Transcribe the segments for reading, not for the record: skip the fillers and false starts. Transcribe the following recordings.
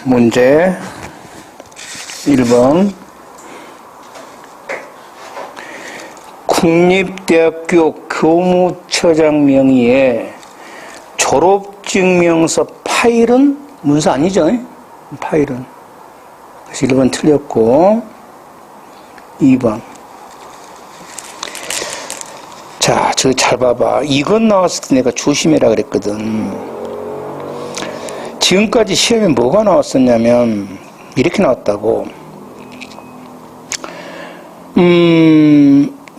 문제 1번 국립대학교 교무처장 명의의 졸업증명서 파일은 문서 아니죠? 파일은. 그래서 1번 틀렸고 2번 자, 저기 잘 봐봐. 이건 나왔을 때 내가 조심해라 그랬거든. 지금까지 시험에 뭐가 나왔었냐면 이렇게 나왔다고.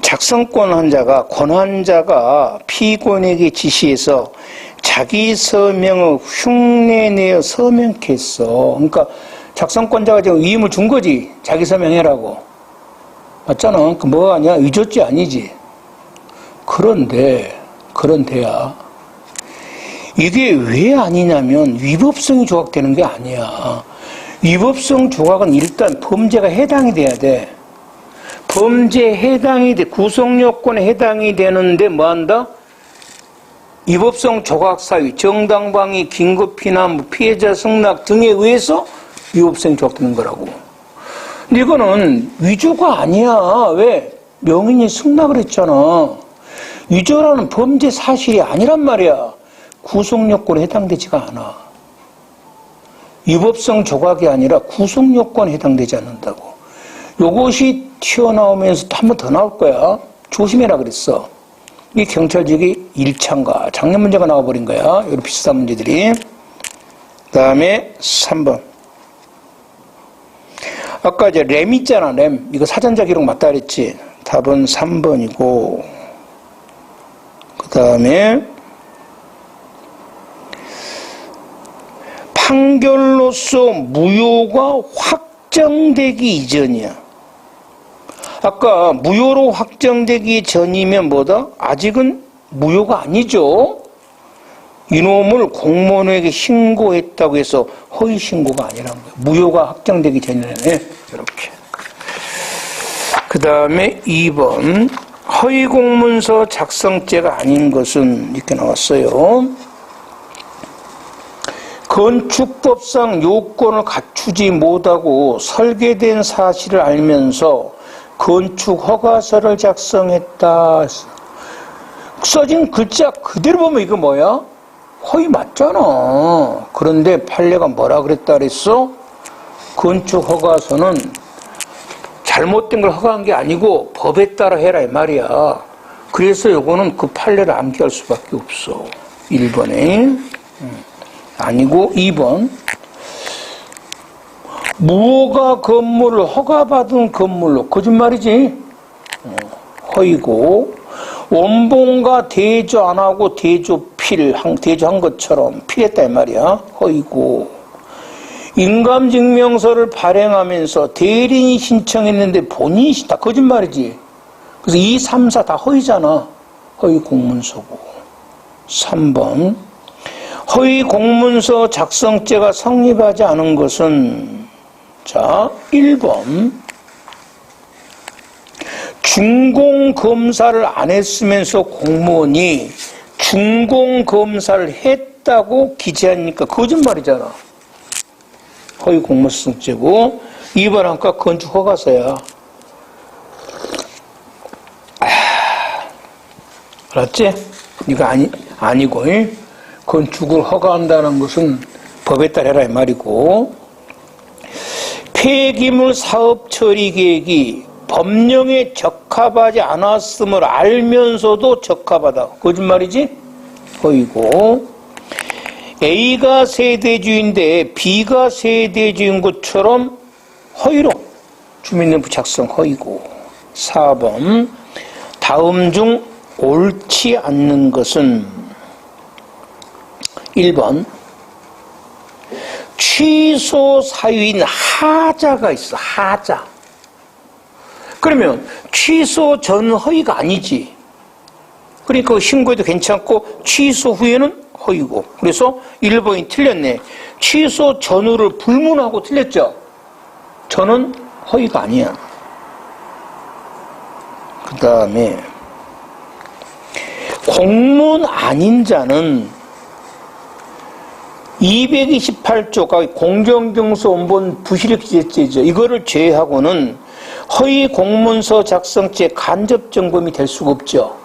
작성권 환자가 권한자가 피고인에게 지시해서 자기 서명을 흉내내어 서명케 했어. 그러니까 작성권자가 지금 위임을 준 거지. 자기 서명해라고. 맞잖아. 그러니까 뭐 아니야? 의조죄 아니지. 그런데야. 이게 왜 아니냐면 위법성이 조각되는 게 아니야. 위법성 조각은 일단 범죄가 해당이 돼야 돼. 범죄에 해당이 돼. 구성요건에 해당이 되는데 뭐 한다? 위법성 조각 사유, 정당방위, 긴급피난, 피해자 승낙 등에 의해서 위법성이 조각되는 거라고. 근데 이거는 위조가 아니야. 왜? 명인이 승낙을 했잖아. 위조라는 범죄 사실이 아니란 말이야. 구성요건에 해당되지가 않아. 위법성 조각이 아니라 구성요건에 해당되지 않는다고. 요것이 튀어나오면서 한 번 더 나올 거야. 조심해라 그랬어. 이 경찰직이 1차인가 작년 문제가 나와버린 거야. 이런 비슷한 문제들이. 그 다음에 3번. 아까 이제 램 있잖아. 램. 이거 사전자 기록 맞다 그랬지. 답은 3번이고 그 다음에 판결로서 무효가 확정되기 이전이야. 아까 무효로 확정되기 전이면 뭐다? 아직은 무효가 아니죠. 이놈을 공무원에게 신고했다고 해서 허위 신고가 아니라는 거야. 무효가 확정되기 전이네. 이렇게. 그 다음에 2번 허위 공문서 작성죄가 아닌 것은 이렇게 나왔어요. 건축법상 요건을 갖추지 못하고 설계된 사실을 알면서 건축 허가서를 작성했다. 써진 글자 그대로 보면 이거 뭐야? 허위 맞잖아. 그런데 판례가 뭐라 그랬다 그랬어? 건축 허가서는 잘못된 걸 허가한 게 아니고 법에 따라 해라 이 말이야. 그래서 요거는 그 판례를 암기할 수밖에 없어. 1번에 아니고 2번 무허가 건물을 허가받은 건물로 거짓말이지. 허위고 원본과 대조 안 하고 대조한 것처럼 필했다 이 말이야. 허위고 인감증명서를 발행하면서 대리인이 신청했는데 본인이 다 거짓말이지. 그래서 2, 3, 4 다 허위잖아. 허위 공문서고. 3번 허위 공문서 작성죄가 성립하지 않은 것은 자 1번 준공검사를 안 했으면서 공무원이 준공검사를 했다고 기재하니까 거짓말이잖아. 허위 공문서죄고 2번 아까 건축 허가서야. 알았지? 이거 아니고 건축을 허가한다는 것은 법에 따라 이 말이고 폐기물 사업 처리 계획이 법령에 적합하지 않았음을 알면서도 적합하다. 거짓말이지? 허위고 A가 세대주인데 B가 세대주인 것처럼 허위로 주민등록 작성 허위고 4번 다음 중 옳지 않는 것은 1번 취소 사유인 하자가 있어. 하자. 그러면 취소 전 허위가 아니지. 그러니까 신고해도 괜찮고 취소 후에는 허위고. 그래서 1번이 틀렸네. 취소 전후를 불문하고 틀렸죠. 저는 허위가 아니야. 그 다음에 공문 아닌 자는 228조가 공정증서 원본 부실익 기재죄죠. 이거를 제외하고는 허위 공문서 작성죄 간접 점검이 될 수가 없죠.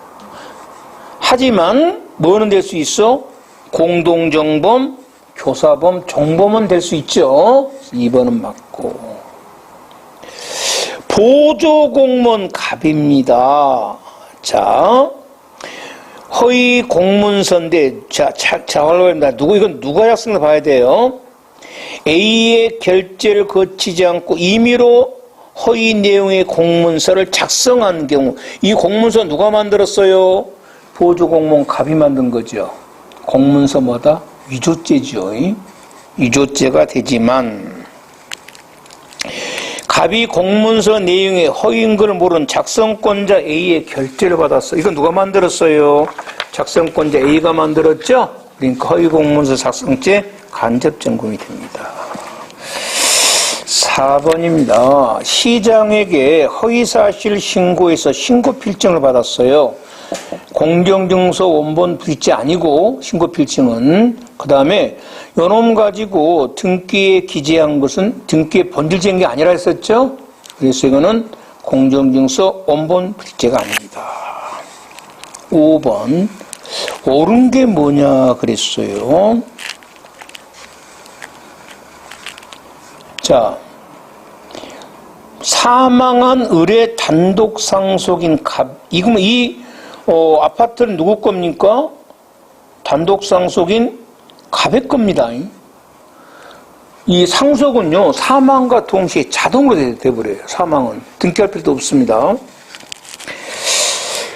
하지만 뭐는 될 수 있어? 공동정범, 교사범, 정범은 될 수 있죠. 2번은 맞고. 보조공무원 갑입니다. 자, 허위 공문서인데, 이건 누가 작성을 봐야 돼요? A의 결재를 거치지 않고 임의로 허위 내용의 공문서를 작성한 경우, 이 공문서 누가 만들었어요? 보조공무원 갑이 만든 거죠. 공문서 뭐다? 위조죄죠. 위조죄가 되지만, 갑이 공문서 내용의 허위인 걸 모르는 작성권자 A의 결재를 받았어. 이건 누가 만들었어요? 작성권자 A가 만들었죠? 그러니까 허위 공문서 작성죄 간접 점검이 됩니다. 4번입니다. 시장에게 허위사실 신고해서 신고 필증을 받았어요. 공정증서 원본 부실죄 아니고 신고 필증은. 그 다음에 요놈 가지고 등기에 기재한 것은 등기에 번들지은 게 아니라 했었죠. 그래서 이거는 공정증서 원본 부실죄가 아닙니다. 5번 옳은 게 뭐냐 그랬어요. 자, 사망한 을의 단독 상속인 갑. 이거면 아파트는 누구 겁니까? 단독 상속인 갑의 겁니다. 이 상속은요, 사망과 동시에 자동으로 돼버려요. 사망은. 등기할 필요도 없습니다.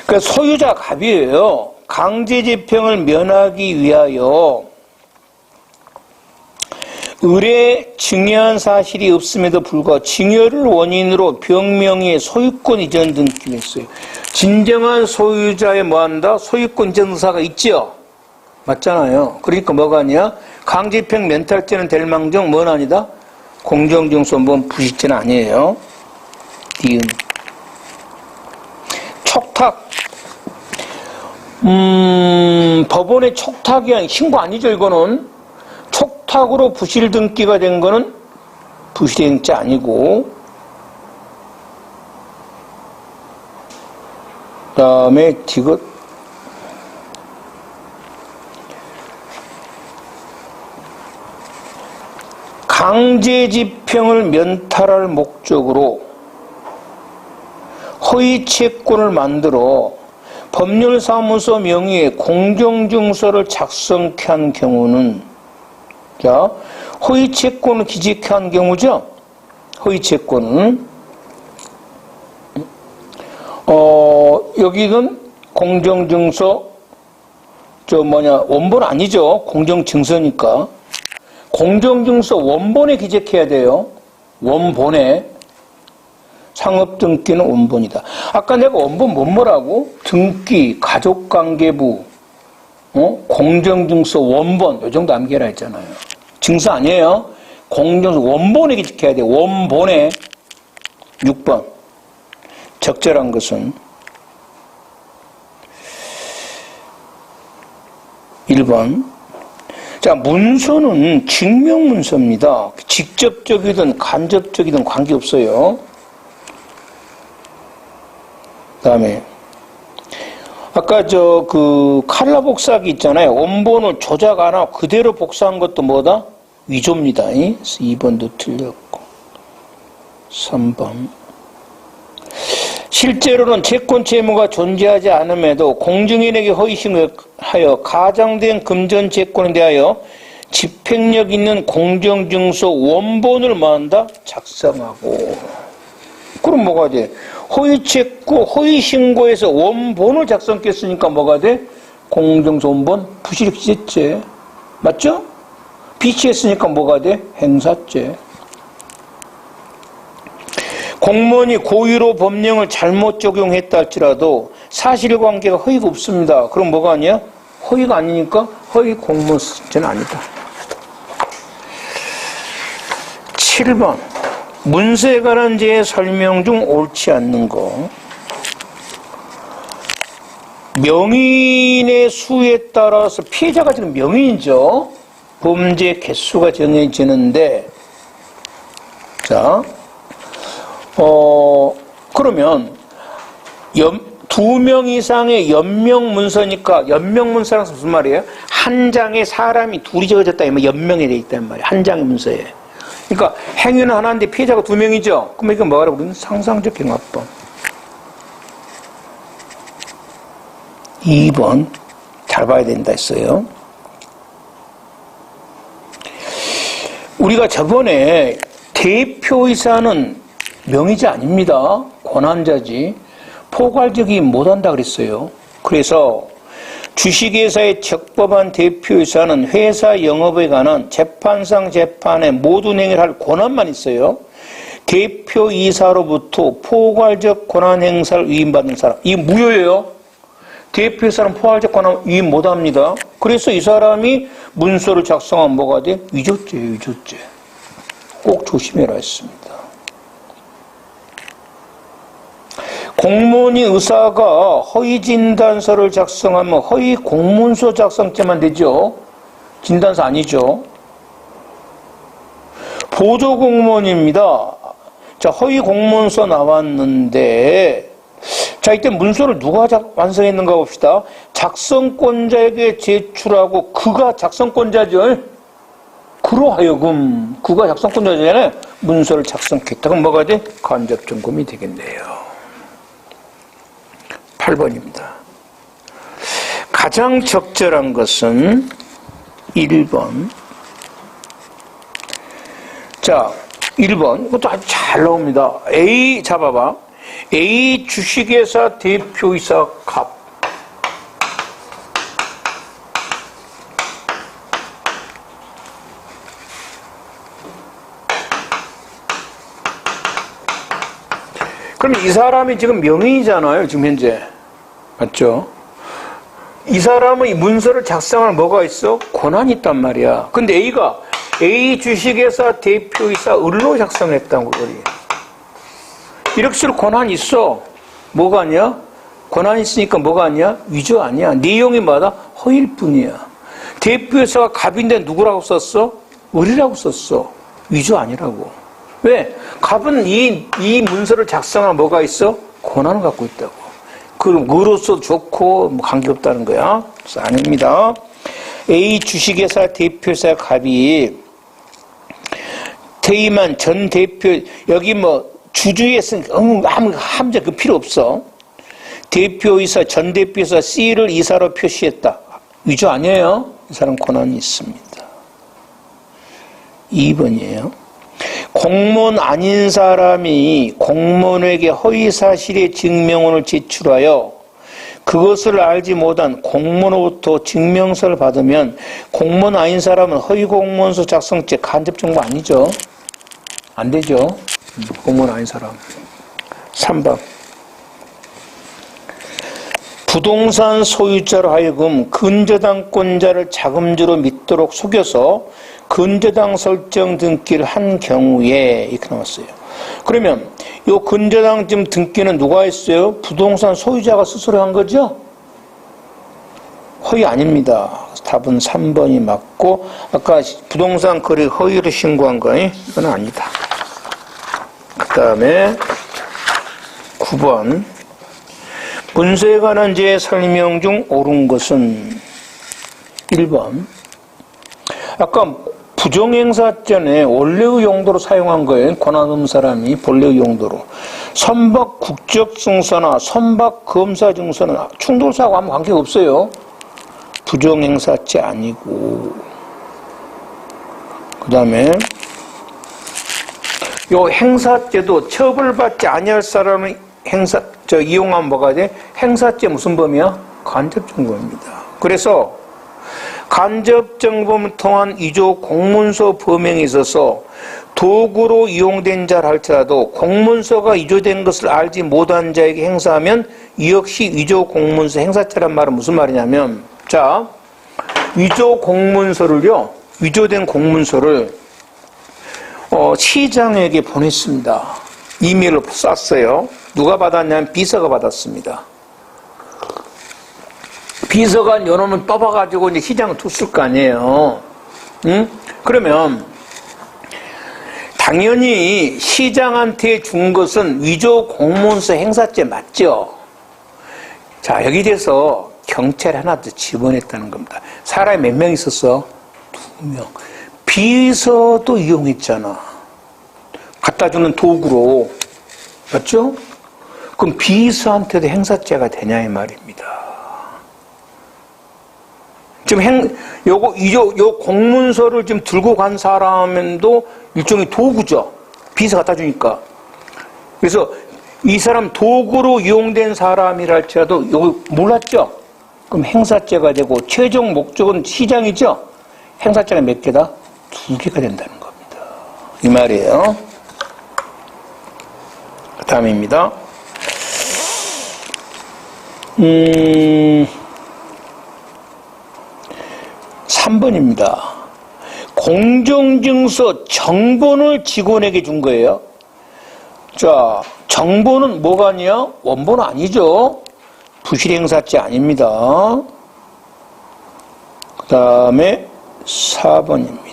그러니까 소유자 갑이에요. 강제집행을 면하기 위하여 을에 증여한 사실이 없음에도 불구하고 증여를 원인으로 병명의 소유권 이전 등기를 했어요. 진정한 소유자의 뭐한다? 소유권 이전 의사가 있죠? 맞잖아요. 그러니까 뭐가 아니야? 강제집행 면탈죄는 될 망정 뭐는 아니다? 공정증서 원본 부실죄는 아니에요. 니은. 촉탁. 법원의 촉탁이 아닌 신고 아니죠, 이거는. 촉탁으로 부실 등기가 된 거는 부실행죄 아니고, 그 다음에 디귿. 강제집행을 면탈할 목적으로 허위 채권을 만들어 법률사무소 명의의 공정증서를 작성케 한 경우는, 자, 허위 채권을 기재케 한 경우죠. 허위 채권은 여기는 공정증서 원본 아니죠. 공정증서니까 공정증서 원본에 기재해야 돼요. 원본에. 상업등기는 원본이다. 아까 내가 원본 뭐라고? 등기, 가족관계부, 공정증서 원본, 이 정도 암기해라 했잖아요. 증서 아니에요. 공정증서 원본에 기재해야 돼요. 원본에. 6번. 적절한 것은 1번. 자, 문서는 증명문서입니다. 직접적이든 간접적이든 관계없어요. 그 다음에 아까 칼라 복사기 있잖아요. 원본을 조작 안 하고 그대로 복사한 것도 뭐다? 위조입니다. 2번도 틀렸고. 3번. 실제로는 채권 채무가 존재하지 않음에도 공증인에게 허위신고하여 가장된 금전 채권에 대하여 집행력 있는 공정증서 원본을 뭐한다? 작성하고. 그럼 뭐가 돼? 허위채권, 허위신고에서 원본을 작성했으니까 뭐가 돼? 공정증서 원본 부실기재죄. 맞죠? 비치했으니까 뭐가 돼? 행사죄. 공무원이 고의로 법령을 잘못 적용했다 할지라도 사실관계가 허위가 없습니다. 그럼 뭐가 아니야? 허위가 아니니까 허위 공무원죄는 아니다. 7번. 문서에 관한 죄의 설명 중 옳지 않는 거. 명인의 수에 따라서 피해자가 지금 명인이죠. 범죄 개수가 정해지는데, 자, 그러면 2명 이상의 연명 문서니까, 연명 문서라는 무슨 말이에요? 한 장에 사람이 둘이 적어졌다 하면 연명이 돼 있단 말이에요. 한 장의 문서에. 그러니까 행위는 하나인데 피해자가 2명이죠. 그럼 이건 뭐라고 그러면 상상적 경합범. 2번 잘 봐야 된다 했어요. 우리가 저번에 대표이사는 명의자 아닙니다. 권한자지. 포괄적이 못한다 그랬어요. 그래서 주식회사의 적법한 대표이사는 회사 영업에 관한 재판상 재판의 모든 행위를 할 권한만 있어요. 대표이사로부터 포괄적 권한 행사를 위임받는 사람. 이게 무효예요. 대표이사는 포괄적 권한 위임 못합니다. 그래서 이 사람이 문서를 작성하면 뭐가 돼? 위조죄예요. 위조죄. 꼭 조심해라 했습니다. 공무원이 의사가 허위 진단서를 작성하면 허위 공문서 작성죄만 되죠. 진단서 아니죠. 보조 공무원입니다. 자, 허위 공문서 나왔는데, 자, 이때 문서를 누가 완성했는가 봅시다. 작성권자에게 제출하고 그가 작성권자죠. 그로 하여금 그가 작성권자잖아요. 문서를 작성했다. 그럼 뭐가 돼? 간접 점검이 되겠네요. 8번입니다. 가장 적절한 것은 1번. 자, 1번. 이것도 아주 잘 나옵니다. A, 잡아봐. A 주식회사 대표이사 갑. 그럼 이 사람이 지금 명의잖아요. 지금 현재. 맞죠? 이 사람은 이 문서를 작성할 뭐가 있어? 권한이 있단 말이야. 근데 A가 A 주식회사 대표이사 을로 작성했다고 그래. 이렇게 권한이 있어. 뭐가 아니야? 권한이 있으니까 뭐가 아니야? 위조 아니야. 내용이 뭐다? 허위일 뿐이야. 대표이사가 갑인데 누구라고 썼어? 을이라고 썼어. 위조 아니라고. 왜? 갑은 이 문서를 작성할 뭐가 있어? 권한을 갖고 있다고. 그럼 의로서 좋고 뭐 관계없다는 거야. 그래서 아닙니다. A 주식회사 대표이사 갑이 퇴임한 전 대표, 여기 뭐 주주에 쓴 아무 함자 그 필요 없어. 대표이사 전 대표이사 C를 이사로 표시했다. 위조 아니에요. 이 사람 권한이 있습니다. 2번이에요. 공무원 아닌 사람이 공무원에게 허위사실의 증명원을 제출하여 그것을 알지 못한 공무원으로부터 증명서를 받으면 공무원 아닌 사람은 허위공무원서 작성죄 간접정보 아니죠? 안 되죠? 공무원 아닌 사람. 3번. 부동산 소유자로 하여금 근저당권자를 자금주로 믿도록 속여서 근저당 설정 등기를 한 경우에 이렇게 나왔어요. 그러면 이 근저당점 등기는 누가 했어요? 부동산 소유자가 스스로 한 거죠? 허위 아닙니다. 답은 3번이 맞고 아까 부동산 거래 허위로 신고한 거 이건 아니다. 그 다음에 9번. 문서에 관한 제 설명 중 옳은 것은 1번. 아까 부정행사전에 원래의 용도로 사용한 거예요. 권한 없는 사람이 본래의 용도로. 선박 국적증서나 선박 검사증서는 충돌사하고 아무 관계가 없어요. 부정행사죄 아니고. 그 다음에 요 행사죄도 처벌받지 아니할 사람의 이용하면 뭐가 돼? 행사죄 무슨 범이야? 간접정보입니다. 그래서 간접정보를 통한 위조 공문서 범행에 있어서 도구로 이용된 자라 할지라도 공문서가 위조된 것을 알지 못한 자에게 행사하면 이 역시 위조 공문서 행사죄란 말은 무슨 말이냐면, 자, 위조 공문서를요, 위조된 공문서를 시장에게 보냈습니다. 이메일로 쐈어요. 누가 받았냐면 비서가 받았습니다. 비서가 요놈을 뽑아가지고 이제 시장을 tus을 거 아니에요. 그러면 당연히 시장한테 준 것은 위조 공문서 행사죄 맞죠? 자, 여기 대해서 경찰이 하나 더 집어냈다는 겁니다. 사람이 몇 명 있었어? 2명. 비서도 이용했잖아. 갖다 주는 도구로. 맞죠? 그럼 비서한테도 행사죄가 되냐 이 말입니다. 지금 요 공문서를 지금 들고 간 사람도 일종의 도구죠. 비서 갖다 주니까. 그래서 이 사람 도구로 이용된 사람이라 할지라도 이거 몰랐죠? 그럼 행사죄가 되고 최종 목적은 시장이죠? 행사죄가 몇 개다? 2개가 된다는 겁니다. 이 말이에요. 그 다음입니다. 3번입니다. 공정증서 정본을 직원에게 준 거예요. 자, 정본은 뭐가 아니야? 원본 아니죠? 부실행사죄 아닙니다. 그 다음에 4번입니다.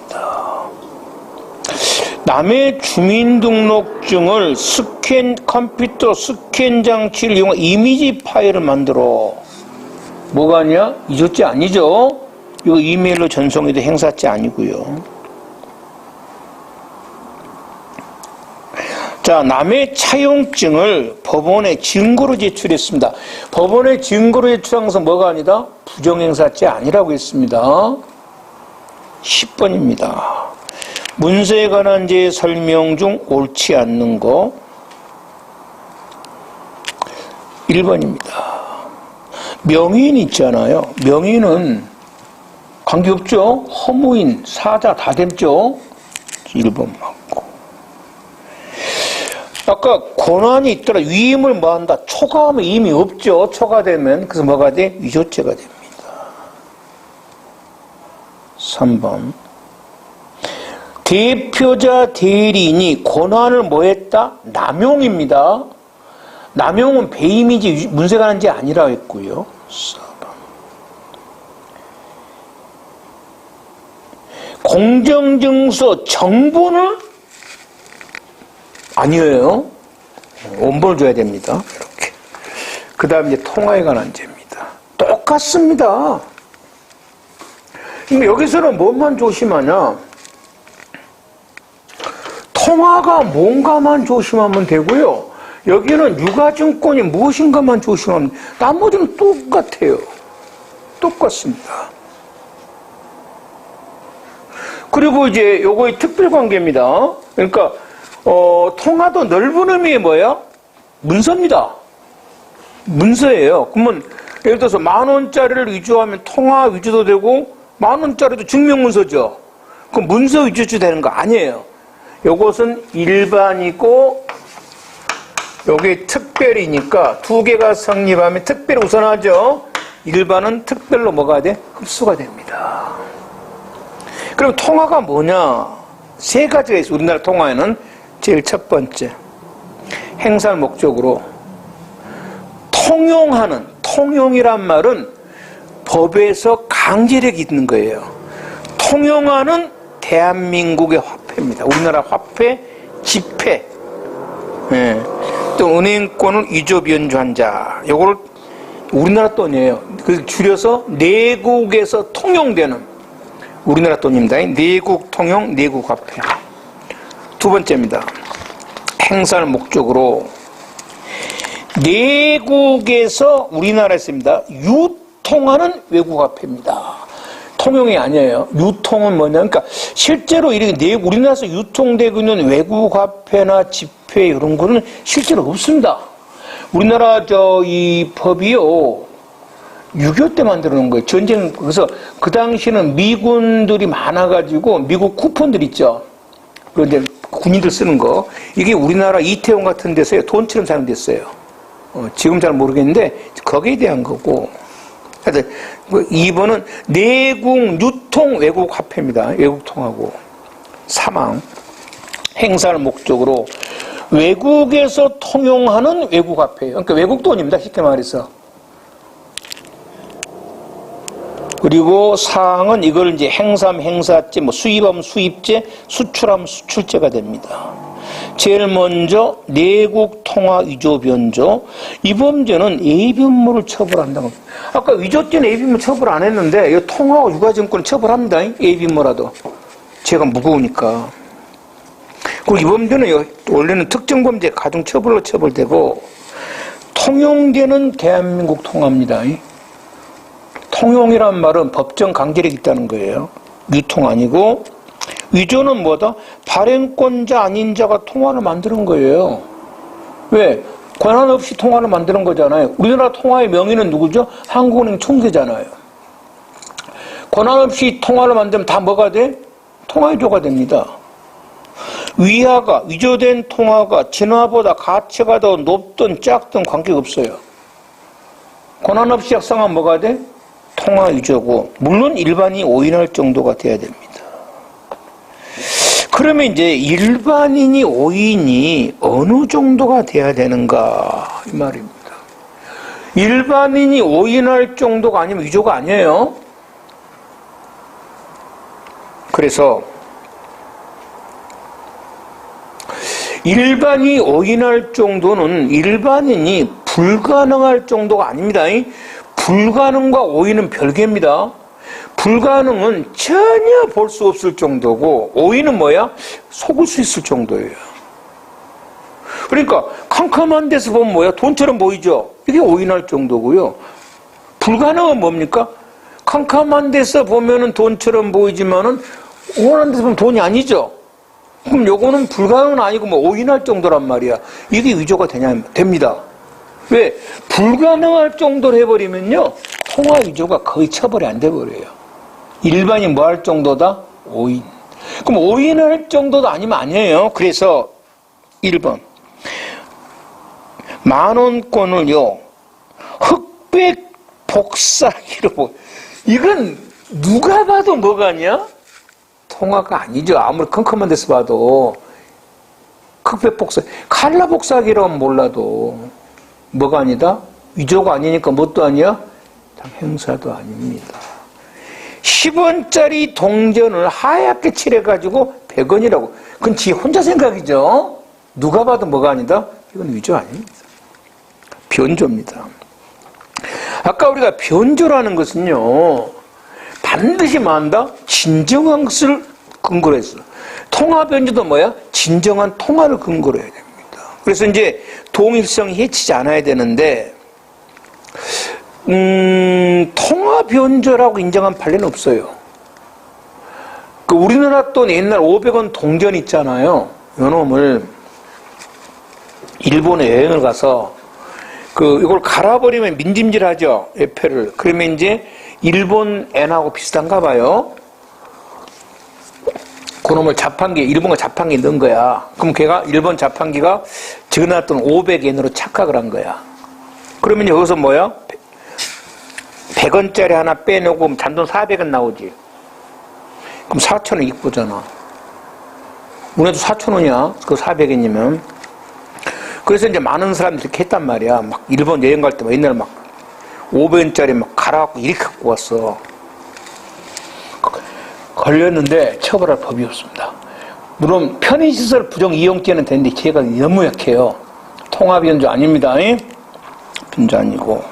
남의 주민등록증을 컴퓨터 스캔 장치를 이용한 이미지 파일을 만들어. 뭐가 아니야? 위조죄 아니죠? 이거 이메일로 전송해도 행사죄 아니고요. 자, 남의 차용증을 법원에 증거로 제출했습니다. 법원에 증거로 제출한 것은 뭐가 아니다? 부정행사죄 아니라고 했습니다. 10번입니다. 문서에 관한 제 설명 중 옳지 않는 거. 1번입니다. 명의인 있잖아요. 명의는 관계없죠? 허무인, 사자 다 됐죠? 1번 맞고. 아까 권한이 있더라. 위임을 뭐한다? 초과하면 이임이 없죠. 초과되면. 그래서 뭐가 돼? 위조죄가 됩니다. 3번. 대표자 대리인이 권한을 뭐했다? 남용입니다. 남용은 배임이지 문세가 난지 아니라 했고요. 4번. 공정증서 정본을 아니에요. 원본을 줘야 됩니다. 이렇게. 그 다음 이제 통화에 관한 죄입니다. 똑같습니다. 근데 여기서는 뭐만 조심하냐? 통화가 뭔가만 조심하면 되고요. 여기는 유가증권이 무엇인가만 조심하면 나머지는 똑같아요. 똑같습니다. 그리고 이제 요거의 특별관계입니다. 그러니까 통화도 넓은 의미의 뭐예요? 문서입니다. 문서예요. 그러면 예를 들어서 10,000원짜리를 위조하면 통화 위조도 되고 10,000원짜리도 증명문서죠. 그럼 문서 위조죄 되는 거 아니에요. 요것은 일반이고 요게 특별이니까 두 개가 성립하면 특별이 우선하죠. 일반은 특별로 뭐가 돼? 흡수가 됩니다. 그럼 통화가 뭐냐? 세 가지가 있어요. 우리나라 통화에는 제일 첫 번째 행사를 목적으로 통용하는, 통용이란 말은 법에서 강제력이 있는 거예요. 통용하는 대한민국의 화폐입니다. 우리나라 화폐, 지폐, 또 은행권을 위조 변조한 자, 요거를 우리나라 돈이에요. 그 줄여서 내국에서 통용되는 우리나라 돈입니다. 내국 통용, 내국 화폐. 두 번째입니다. 행사를 목적으로 내국에서 우리나라에 씁니다. 유통하는 외국 화폐입니다. 통용이 아니에요. 유통은 뭐냐? 그러니까 실제로 이렇게 우리나라에서 유통되고 있는 외국 화폐나 지폐 이런 거는 실제로 없습니다. 우리나라 이 법이요. 6.25 때 만들어 놓은 거예요. 전쟁, 그래서 그 당시에는 미군들이 많아가지고 미국 쿠폰들 있죠. 그런데 군인들 쓰는 거. 이게 우리나라 이태원 같은 데서 돈처럼 사용됐어요. 지금 잘 모르겠는데 거기에 대한 거고. 하여튼 2번은 내국 유통 외국 화폐입니다. 외국 통하고. 사망. 행사를 목적으로 외국에서 통용하는 외국 화폐예요. 그러니까 외국 돈입니다. 쉽게 말해서. 그리고 사항은 이걸 이제 행사하면 행사죄, 뭐 수입하면 수입죄, 수출하면 수출죄가 됩니다. 제일 먼저 내국 통화 위조 변조. 이 범죄는 A변모를 처벌한다고. 아까 위조 때는 A변모 처벌 안 했는데 이 통화와 유가증권 처벌합니다. A변모라도. 죄가 무거우니까. 그리고 이 범죄는 원래는 특정범죄 가중처벌로 처벌되고 통용되는 대한민국 통화입니다. 통용이란 말은 법정 강제력이 있다는 거예요. 유통 아니고. 위조는 뭐다? 발행권자 아닌 자가 통화를 만드는 거예요. 왜? 권한 없이 통화를 만드는 거잖아요. 우리나라 통화의 명의는 누구죠? 한국은행 총재잖아요. 권한 없이 통화를 만들면 다 뭐가 돼? 통화위조가 됩니다. 위화가, 위조된 통화가 진화보다 가치가 더 높든 작든 관계가 없어요. 권한 없이 작성하면 뭐가 돼? 통화위조고, 물론 일반인이 오인할 정도가 돼야 됩니다. 그러면 이제 일반인이 오인이 어느 정도가 돼야 되는가 이 말입니다. 일반인이 오인할 정도가 아니면 위조가 아니에요. 그래서 일반인이 오인할 정도는 일반인이 불가능할 정도가 아닙니다. 불가능과 오인은 별개입니다. 불가능은 전혀 볼 수 없을 정도고 오인은 뭐야? 속을 수 있을 정도예요. 그러니까 캄캄한 데서 보면 뭐야? 돈처럼 보이죠? 이게 오인할 정도고요. 불가능은 뭡니까? 캄캄한 데서 보면은 돈처럼 보이지만은 오한한 데서 보면 돈이 아니죠? 그럼 요거는 불가능은 아니고 뭐 오인할 정도란 말이야. 이게 위조가 됩니다. 왜? 불가능할 정도로 해버리면요. 통화 위조가 거의 처벌이 안 돼버려요. 일반인 뭐 할 정도다? 오인. 그럼 오인할 정도도 아니면 아니에요. 그래서 1번. 만원권을요. 흑백 복사기로. 이건 누가 봐도 뭐가 아니야? 통화가 아니죠. 아무리 컴컴한 데서 봐도. 흑백 복사. 칼라 복사기라면 몰라도 뭐가 아니다? 위조가 아니니까 뭣도 아니야? 행사도 아닙니다. 10원짜리 동전을 하얗게 칠해가지고 100원이라고. 그건 지 혼자 생각이죠. 누가 봐도 뭐가 아니다? 이건 위조 아닙니다. 변조입니다. 아까 우리가 변조라는 것은요. 반드시 뭐한다? 진정한 것을 근거로 했어. 통화 변조도 뭐야? 진정한 통화를 근거로 해야 됩니다. 그래서 이제 동일성이 해치지 않아야 되는데 통화 변조라고 인정한 판례는 없어요. 그 우리나라 돈 옛날 500원 동전 있잖아요. 요놈을 일본에 여행을 가서 이걸 갈아버리면 민짐질하죠. 에페를. 그러면 이제 일본 엔하고 비슷한가 봐요. 그놈을 자판기에, 일본가 자판기에 넣은 거야. 그럼 걔가, 일본 자판기가 적어놨던 500엔으로 착각을 한 거야. 그러면 여기서 뭐야? 100원짜리 하나 빼놓고 잔돈 400원 나오지. 그럼 4,000원 이익 보잖아. 우리도 4,000원이야. 그 400원이면. 그래서 이제 많은 사람들이 이렇게 했단 말이야. 막 일본 여행 갈 때 옛날에 막 500원짜리 막 갈아갖고 이렇게 갖고 왔어. 걸렸는데 처벌할 법이 없습니다. 물론 편의시설 부정 이용죄는 되는데 제가 너무 약해요. 통화변조 아닙니다. 변조 아니고.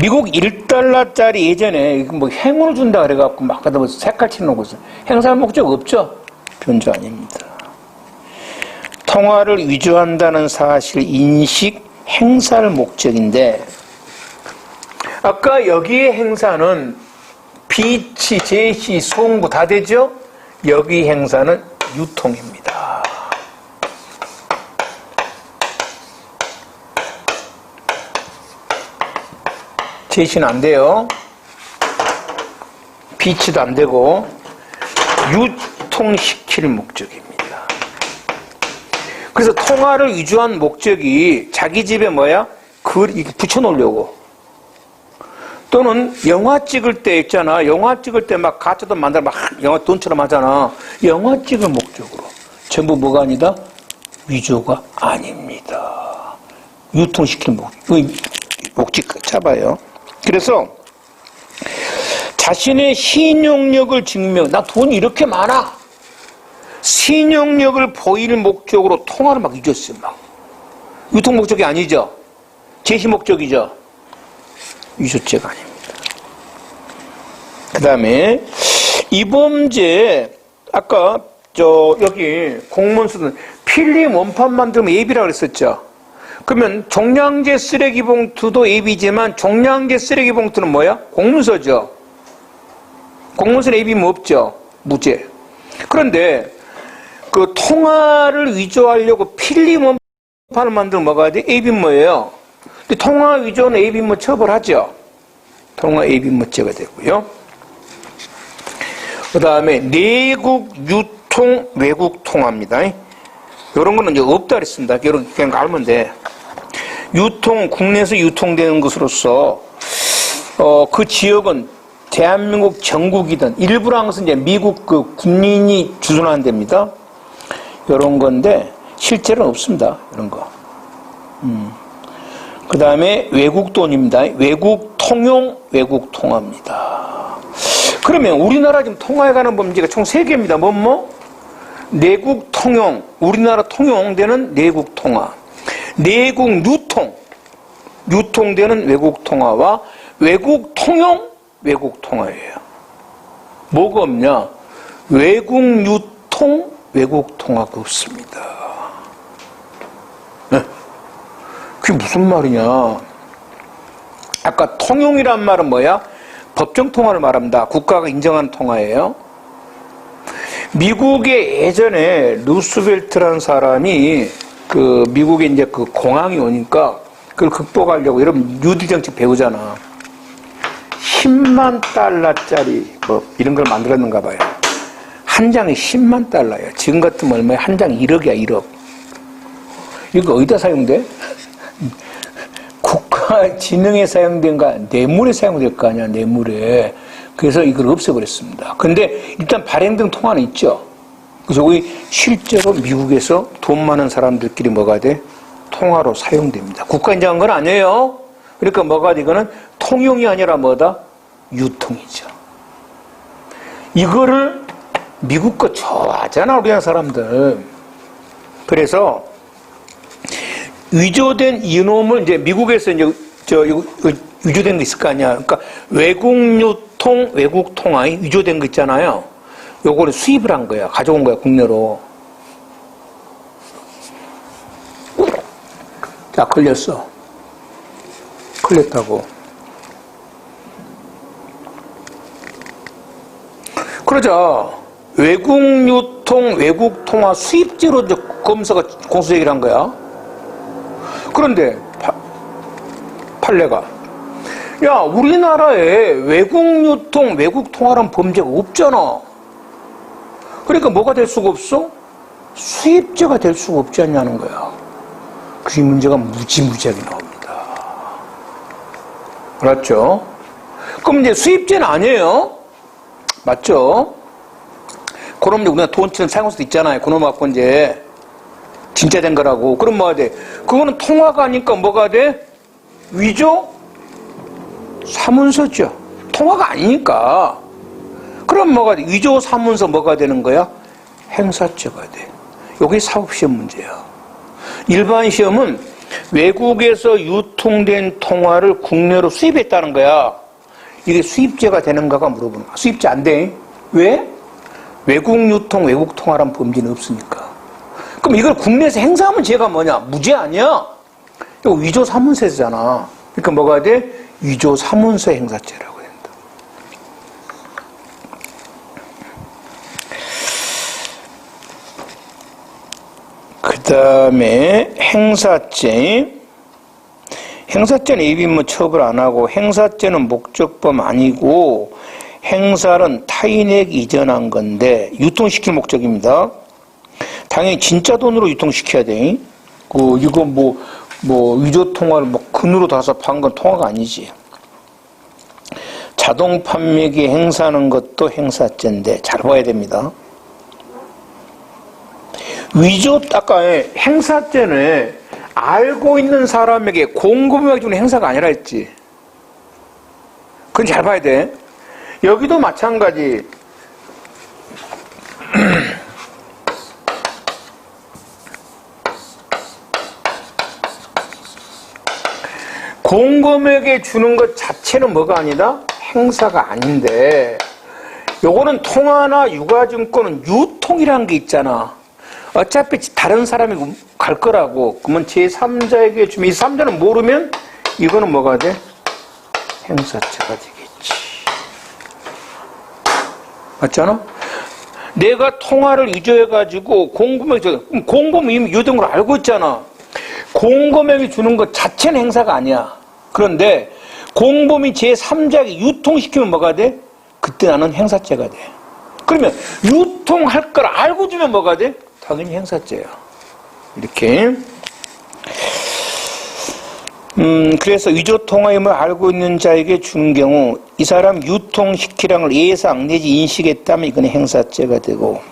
미국 1달러짜리 예전에 뭐 행운을 준다 그래갖고 막 하다 보면 색깔 칠해놓고 있어요. 행사할 목적 없죠? 변조 아닙니다. 통화를 위조한다는 사실 인식, 행사할 목적인데 아까 여기의 행사는 비치, 제시, 송부 다 되죠? 여기 행사는 유통입니다. 제시는 안 돼요. 비치도 안 되고 유통시킬 목적입니다. 그래서 통화를 위조한 목적이 자기 집에 뭐야? 이렇게 붙여놓으려고. 또는 영화 찍을 때 있잖아. 영화 찍을 때 막 가짜돈 만들어 막 영화 돈처럼 하잖아. 영화 찍을 목적으로. 전부 뭐가 아니다? 위조가 아닙니다. 유통시키는 목적 잡아요. 그래서 자신의 신용력을 증명, 나 돈이 이렇게 많아. 신용력을 보일 목적으로 통화를 막 잊었어요. 막. 유통 목적이 아니죠. 제시 목적이죠. 위조죄가 아닙니다. 그 다음에 이 범죄 아까 여기 공문 쓰던 필름 원판 만들면 AB라고 그랬었죠. 그러면 종량제 쓰레기 봉투도 AB지만 종량제 쓰레기 봉투는 뭐야? 공문서죠. 공문서는 AB면 없죠. 무죄. 그런데 그 통화를 위조하려고 필름 원판을 만들면 뭐가 돼? AB면 뭐예요? 근데 통화 위조는 AB면 처벌하죠. 통화 AB면죄가 되고요. 그 다음에 내국 유통 외국 통화입니다. 이런 거는 이제 없다 그랬습니다. 이런 그냥 알면 돼. 유통 국내에서 유통되는 것으로서 그 지역은 대한민국 전국이든 일부라는 것은 이제 미국 그 국민이 주둔하는 데입니다. 이런 건데 실제로는 없습니다. 이런 거. 그 다음에 외국 돈입니다. 외국 통용 외국 통화입니다. 그러면 우리나라 지금 통화에 관한 범죄가 총 3개입니다. 내국 통용, 우리나라 통용되는 내국 통화, 내국 유통되는 외국 통화와 외국 통용 외국 통화예요. 뭐가 없냐? 외국 유통 외국 통화가 없습니다. 네. 그게 무슨 말이냐? 아까 통용이란 말은 뭐야? 법정 통화를 말합니다. 국가가 인정하는 통화예요. 미국에 예전에 루스벨트라는 사람이 그 미국에 이제 그 공황이 오니까 그걸 극복하려고 여러분 뉴딜 정책 배우잖아. 10만 달러짜리 뭐 이런 걸 만들었는가 봐요. 한 장에 10만 달러야. 지금 같으면 얼마야? 한 장에 1억이야, 1억. 이거 어디다 사용돼? 국가 지능에 사용된가? 뇌물에 사용될 거 아니야, 뇌물에. 그래서 이걸 없애버렸습니다. 근데 일단 발행된 통화는 있죠. 그래서 우리 실제로 미국에서 돈 많은 사람들끼리 뭐가 돼? 통화로 사용됩니다. 국가 인정한 건 아니에요. 그러니까 뭐가 돼? 이거는 통용이 아니라 뭐다? 유통이죠. 이거를 미국 거 좋아하잖아, 우리나라 사람들. 그래서 위조된 이놈을 이제 미국에서 이제 위조된 거 있을 거 아니야. 그러니까 외국 유통, 외국 통화에 위조된 거 있잖아요. 요거를 수입을 한 거야. 가져온 거야, 국내로. 자, 걸렸어. 걸렸다고. 그러자 외국 유통, 외국 통화 수입제로 이제 검사가 공소제기를 한 거야. 그런데 판례가 야, 우리나라에 외국 유통, 외국 통화란 범죄가 없잖아. 그러니까 뭐가 될 수가 없어? 수입죄가 될 수가 없지 않냐는 거야. 그 문제가 무지무지하게 나옵니다. 알았죠? 그럼 이제 수입죄는 아니에요. 맞죠? 그럼 이제 우리가 돈처럼 사용할 수도 있잖아요. 그놈 갖고 이제 진짜 된 거라고. 그럼 뭐가 돼? 그거는 통화가 아니까 뭐가 돼? 위조 사문서죠. 통화가 아니니까. 그럼 뭐가 돼? 위조 사문서 뭐가 되는 거야? 행사죄가 돼. 이게 사법시험 문제야. 일반 시험은 외국에서 유통된 통화를 국내로 수입했다는 거야. 이게 수입죄가 되는가가 물어보는 거야. 수입죄 안 돼. 왜? 외국 유통, 외국 통화란 범죄는 없으니까. 그럼 이걸 국내에서 행사하면 죄가 뭐냐? 무죄 아니야? 이거 위조 사문서잖아. 그러니까 뭐가 돼? 위조 사문서 행사죄라고 된다. 그 다음에 행사죄. 행사죄는 예비무 처벌 안 하고 행사죄는 목적범 아니고 행사는 타인에게 이전한 건데 유통시킬 목적입니다. 당연히 진짜 돈으로 유통시켜야 돼. 이거 위조 통화를 근으로 다서 판 건 통화가 아니지. 자동 판매기 행사하는 것도 행사죄인데 잘 봐야 됩니다. 위조 아까 행사죄는 알고 있는 사람에게 공급하기 주는 행사가 아니라 했지. 그건 잘 봐야 돼. 여기도 마찬가지. 공금에게 주는 것 자체는 뭐가 아니다? 행사가 아닌데, 요거는 통화나 유가증권은 유통이라는 게 있잖아. 어차피 다른 사람이 갈 거라고. 그러면 제3자에게 주면, 이 3자는 모르면 이거는 뭐가 돼? 행사죄가 되겠지. 맞잖아? 내가 통화를 위조해가지고 공금에게 줘. 공금이 이미 유도된 걸 알고 있잖아. 공금에게 주는 것 자체는 행사가 아니야. 그런데 공범이 제3자에게 유통시키면 뭐가 돼? 그때 나는 행사죄가 돼. 그러면 유통할 걸 알고 주면 뭐가 돼? 당연히 행사죄야. 이렇게. 그래서 위조통화임을 알고 있는 자에게 주는 경우 이 사람 유통시키라는 걸 예상 내지 인식했다면 이건 행사죄가 되고,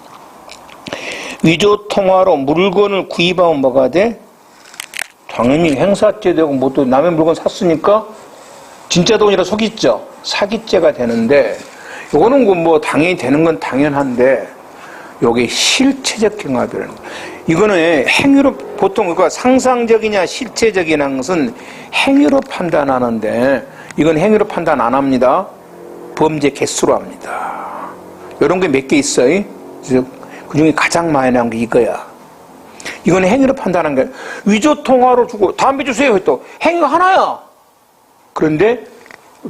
위조통화로 물건을 구입하면 뭐가 돼? 당연히 행사죄 되고, 뭐 또 남의 물건 샀으니까 진짜 돈이라 속였죠. 사기죄가 되는데, 요거는 뭐 당연히 되는 건 당연한데, 요게 실체적 경합이라는 거. 이거는 행위로, 보통 그거 상상적이냐 실체적이냐 것은 행위로 판단하는데, 이건 행위로 판단 안 합니다. 범죄 개수로 합니다. 요런 게 몇 개 있어요. 그 중에 가장 많이 나온 게 이거야. 이건 행위로 판단한 거야. 위조 통화로 주고 담배 주세요 했또 행위가 하나야. 그런데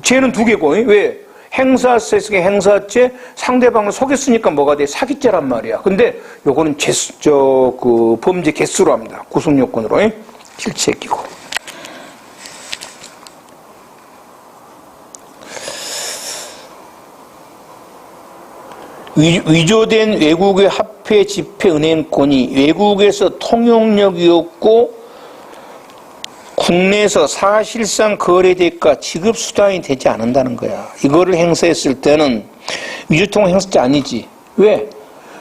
죄는 두 개고. 왜? 행사죄, 행사죄, 상대방을 속였으니까 뭐가 돼? 사기죄란 말이야. 근데 요거는 범죄 개수로 합니다. 구성 요건으로. 실체 끼고. 위조된 외국의 화폐, 지폐, 은행권이 외국에서 통용력이 없고 국내에서 사실상 거래대가 지급수단이 되지 않는다는 거야. 이거를 행사했을 때는 위조통화 행사죄 아니지. 왜?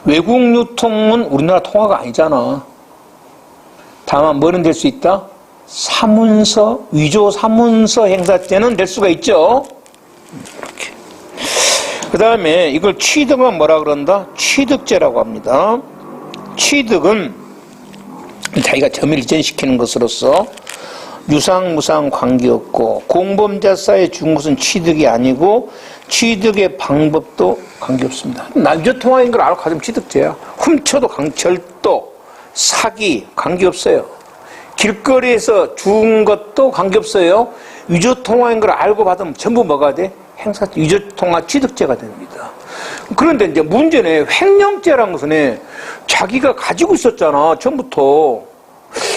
외국 유통은 우리나라 통화가 아니잖아. 다만 뭐는 될 수 있다? 사문서, 위조 사문서 행사죄는 될 수가 있죠. 이렇게. 그 다음에 이걸 취득은 뭐라 그런다? 취득죄라고 합니다. 취득은 자기가 점유를 이전시키는 것으로서 유상무상 관계없고, 공범자 사이에 준 것은 취득이 아니고 취득의 방법도 관계없습니다. 위조통화인 걸 알고 가지면 취득죄야. 훔쳐도 절도, 사기 관계없어요. 길거리에서 준 것도 관계없어요. 위조통화인 걸 알고 받으면 전부 뭐가 돼? 행사죄, 위조통화 취득죄가 됩니다. 그런데 이제 문제는 횡령죄라는 것은 자기가 가지고 있었잖아, 처음부터.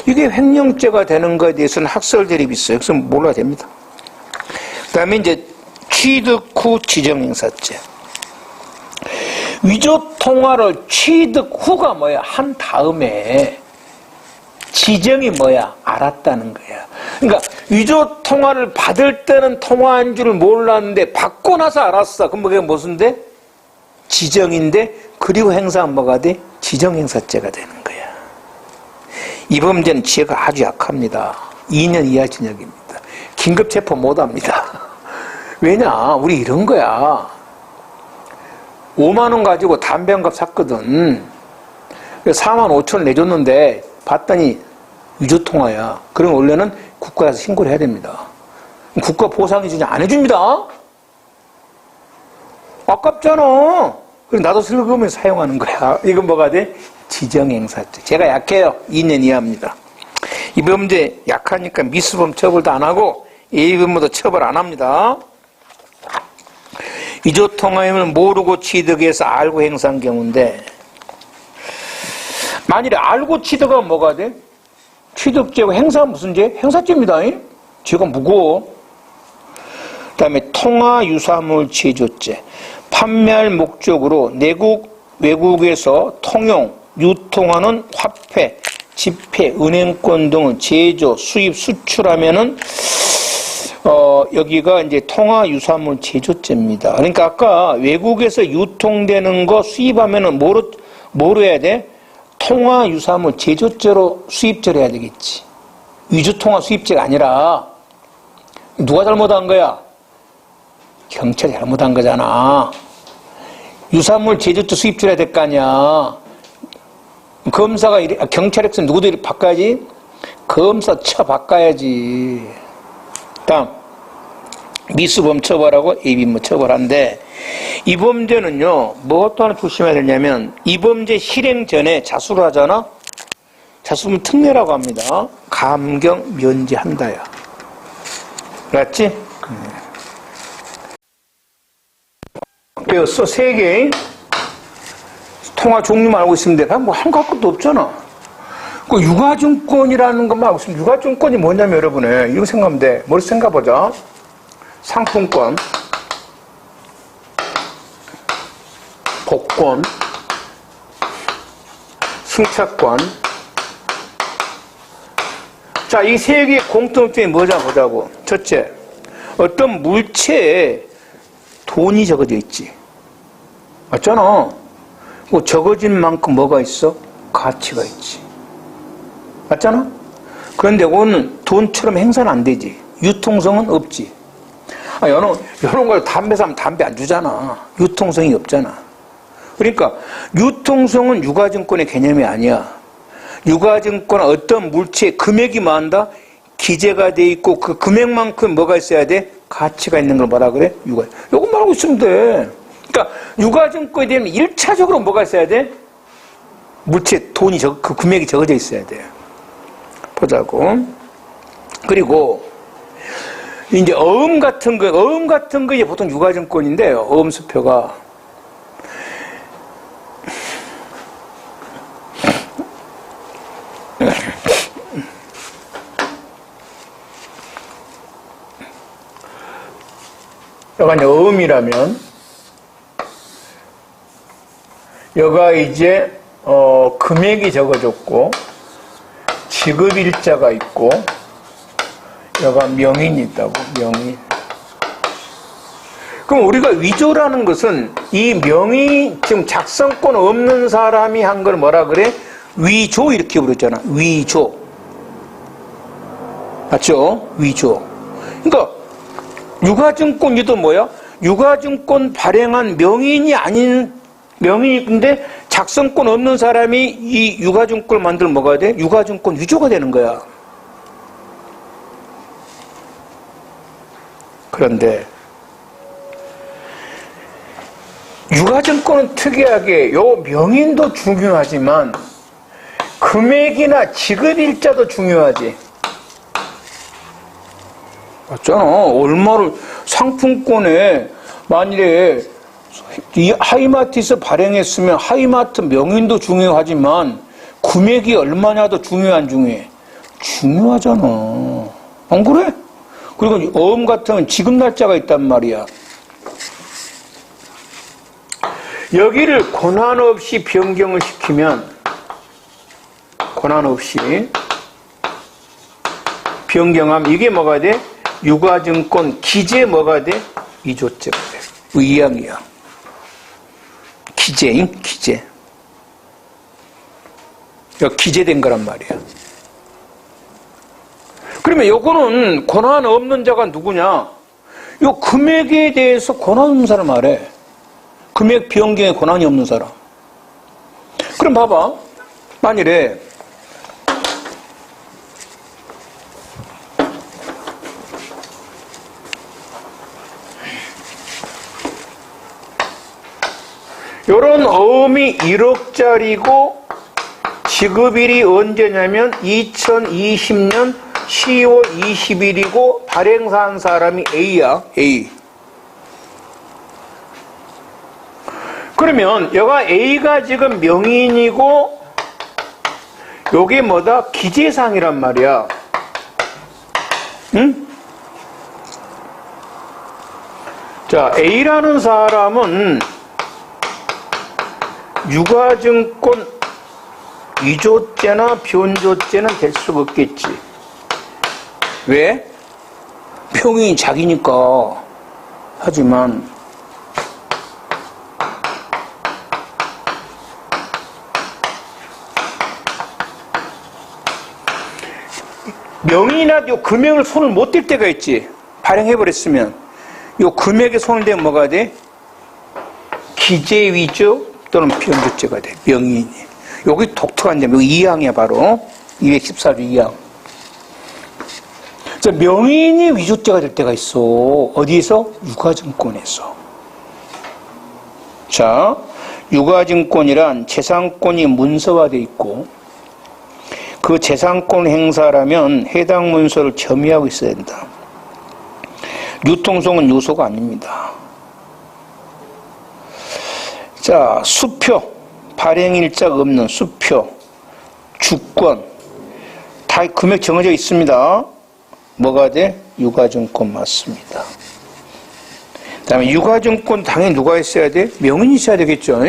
이게 횡령죄가 되는 것에 대해서는 학설 대립이 있어요. 그래서 몰라야 됩니다. 그 다음에 이제 취득 후 지정행사죄. 위조통화를 취득 후가 뭐야? 한 다음에 지정이 뭐야? 알았다는 거야. 그러니까 위조통화를 받을 때는 통화한 줄 몰랐는데 받고 나서 알았어. 그럼 그게 무슨데? 지정인데, 그리고 행사한 뭐가 돼? 지정행사죄가 되는 거야. 이 범죄는 죄가 아주 약합니다. 2년 이하 징역입니다. 긴급체포 못합니다. 왜냐? 우리 이런 거야. 5만 원 가지고 담배 한 갑 샀거든. 4만 5천 원 내줬는데 봤더니 위조통화야. 그럼 원래는 국가에서 신고를 해야 됩니다. 국가 보상이 진짜 안 해줍니다. 아깝잖아. 그래서 나도 슬금을 사용하는 거야. 이건 뭐가 돼? 지정행사죄. 제가 약해요. 2년 이하입니다. 이 범죄 약하니까 미수범 처벌도 안 하고 A범도 처벌 안 합니다. 위조통화임을 모르고 취득해서 알고 행사한 경우인데, 만일에 알고 취득하면 뭐가 돼? 취득죄고 행사는 무슨 죄? 행사죄입니다. 죄가 무거워. 그 다음에 통화유사물 제조죄. 판매할 목적으로 외국에서 통용, 유통하는 화폐, 지폐, 은행권 등을 제조, 수입, 수출하면은 여기가 이제 통화유사물 제조죄입니다. 그러니까 아까 외국에서 유통되는 거 수입하면은 뭐로 해야 돼? 통화유사물 제조죄로 수입죄를 해야 되겠지. 위조통화 수입죄가 아니라. 누가 잘못한 거야? 경찰이 잘못한 거잖아. 유산물 제주도 수입줘야 될 거 아니야. 검사가 경찰에서 누구도 이렇게 바꿔야지? 검사 바꿔야지. 다음 미수범 처벌하고 예비범 처벌한데, 이 범죄는요 뭐또 하나 조심해야 되냐면, 이 범죄 실행 전에 자수를 하잖아. 자수는 특례라고 합니다. 감경 면제한다야. 알았지? 배웠어? 3개. 통화 종류만 알고 있으면 돼. 뭐 한 것도 없잖아. 그 유가증권이라는 것만 알고 있으면, 유가증권이 뭐냐면 여러분의 이거 생각하면 돼. 머리 생각해보자. 상품권, 복권, 승차권. 자, 이 3개의 공통점이 뭐냐 보자고. 첫째, 어떤 물체에 돈이 적어져 있지. 맞잖아. 뭐 적어진 만큼 뭐가 있어? 가치가 있지. 맞잖아? 그런데 그거는 돈처럼 행사는 안 되지. 유통성은 없지. 이런 걸 담배 사면 담배 안 주잖아. 유통성이 없잖아. 그러니까 유통성은 유가증권의 개념이 아니야. 유가증권은 어떤 물체의 금액이 뭐한다? 기재가 돼 있고 그 금액만큼 뭐가 있어야 돼? 가치가 있는 걸 뭐라 그래? 유가. 요것만 알고 있으면 돼. 그러니까 유가증권에 대한 1차적으로 뭐가 있어야 돼? 물체 돈이 그 금액이 적어져 있어야 돼. 보자고. 그리고 이제 어음 같은 거 이제 보통 유가증권인데, 어음수표가 여가 이제 어음이라면, 여가 이제 금액이 적어졌고 지급일자가 있고, 여가 명인이 있다고. 명인. 그럼 우리가 위조라는 것은 이 명의, 지금 작성권 없는 사람이 한 걸 뭐라 그래? 위조 이렇게 부르잖아. 위조. 맞죠? 위조. 그러니까 유가증권 유도 뭐야? 유가증권 발행한 명인이 아닌, 명인인데 작성권 없는 사람이 이 유가증권을 만들면 뭐가 돼? 유가증권 위조가 되는 거야. 그런데 유가증권은 특이하게 요 명인도 중요하지만 금액이나 지급일자도 중요하지. 맞잖아. 얼마를 상품권에 만일에 이 하이마트에서 발행했으면 하이마트 명인도 중요하지만 금액이 얼마냐도 중요해, 안 중요해? 중요하잖아. 안 그래? 그리고 어음 같으면 지급 날짜가 있단 말이야. 여기를 권한 없이 변경을 시키면, 권한 없이 변경하면 이게 뭐가 돼? 유가증권 기재 뭐가 돼? 위조죄가 돼. 의향이야. 기재인 기재. 기재된 거란 말이야. 그러면 요거는 권한 없는 자가 누구냐? 요 금액에 대해서 권한 없는 사람 말해. 금액 변경에 권한이 없는 사람. 그럼 봐봐. 만일에 요런 어음이 1억짜리고 지급일이 언제냐면 2020년 10월 20일이고 발행사한 사람이 A야. A. 그러면 여가 A가 지금 명인이고 요게 뭐다? 기재상이란 말이야. 응? 자, A라는 사람은 유가증권 위조죄나 변조죄는 될 수가 없겠지. 왜? 명인이 자기니까. 하지만 명인이나 금액을 손을 못 댈 때가 있지. 발행해버렸으면. 요 금액에 손을 대면 뭐가 돼? 기재위조 또는 변조죄가 돼. 명의인이. 여기 독특한 점, 여기 2항이야 바로. 214조 2항. 자, 명의인이 위조죄가 될 때가 있어. 어디에서? 유가증권에서. 자, 유가증권이란 재산권이 문서화되어 있고 그 재산권 행사라면 해당 문서를 점유하고 있어야 된다. 유통성은 요소가 아닙니다. 자, 수표, 발행일자가 없는 수표, 주권, 다 금액 정해져 있습니다. 뭐가 돼? 유가증권 맞습니다. 그 다음에 유가증권 당연히 누가 있어야 돼? 명인이 있어야 되겠죠.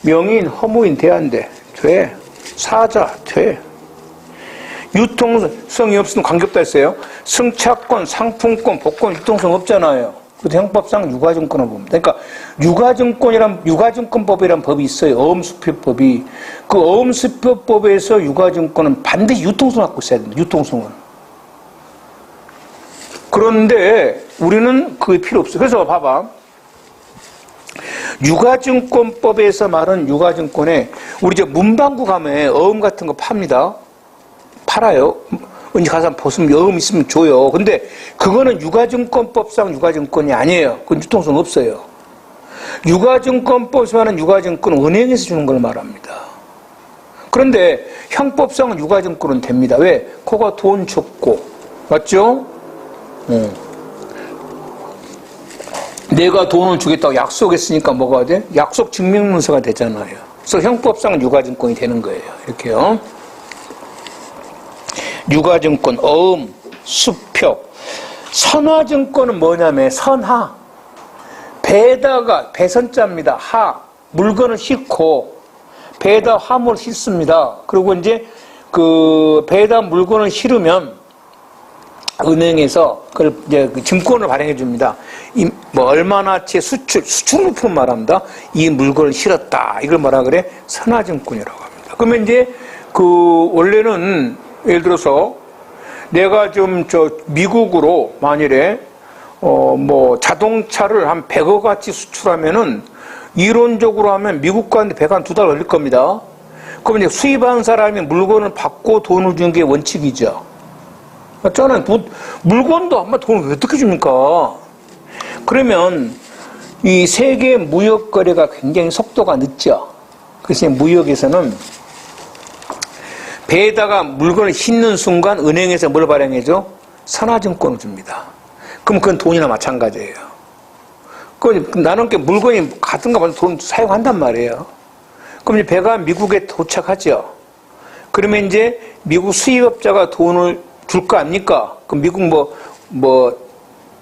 명인, 허무인 돼야 안 돼? 돼. 사자, 돼. 유통성이 없으면 관계없다 했어요. 승차권, 상품권, 복권 유통성 없잖아요. 그래도 형법상 유가증권을 봅니다. 그러니까 유가증권법이라는 법이 있어요. 어음수표법이. 그 어음수표법에서 유가증권은 반드시 유통성을 갖고 있어야 됩니다. 유통성은. 그런데 우리는 그게 필요 없어요. 그래서 봐봐. 유가증권법에서 말하는 유가증권에 우리 저 문방구 가면 어음 같은 거 팝니다. 팔아요. 언제 가서 보시면 어음 있으면 줘요. 근데 그거는 유가증권법상 유가증권이 아니에요. 그건 유통성 없어요. 유가증권법에서 말하는 유가증권은 은행에서 주는 걸 말합니다. 그런데 형법상은 유가증권은 됩니다. 왜? 그거 돈 줬고. 맞죠? 내가 돈을 주겠다고 약속했으니까 뭐가 돼? 약속 증명문서가 되잖아요. 그래서 형법상은 유가증권이 되는 거예요. 이렇게요. 유가증권, 어음, 수표. 선화증권은 뭐냐면 선하. 배에다가 배선자입니다. 하. 물건을 싣고 배에다 화물을 싣습니다. 그리고 이제 그 배에다 물건을 실으면 은행에서 그걸 이제 증권을 발행해 줍니다. 뭐 얼마나치 수출물품 말합니다. 이 물건을 실었다. 이걸 뭐라 그래? 선화증권이라고 합니다. 그러면 이제 그 원래는 예를 들어서 내가 좀 미국으로 만일에 뭐 자동차를 한 100억 가치 수출하면은 이론적으로 하면 미국 가는데 배가 한 2달 걸릴 겁니다. 그러면 이제 수입한 사람이 물건을 받고 돈을 주는 게 원칙이죠. 저는 물건도 아마 돈을 어떻게 줍니까? 그러면 이 세계 무역 거래가 굉장히 속도가 늦죠. 그래서 무역에서는 배에다가 물건을 싣는 순간 은행에서 뭘 발행해줘? 선화증권을 줍니다. 그럼 그건 돈이나 마찬가지예요. 나는 물건이 같은가 봐도 돈 사용한단 말이에요. 그럼 이제 배가 미국에 도착하죠. 그러면 이제 미국 수입업자가 돈을 줄 거 아닙니까? 그럼 미국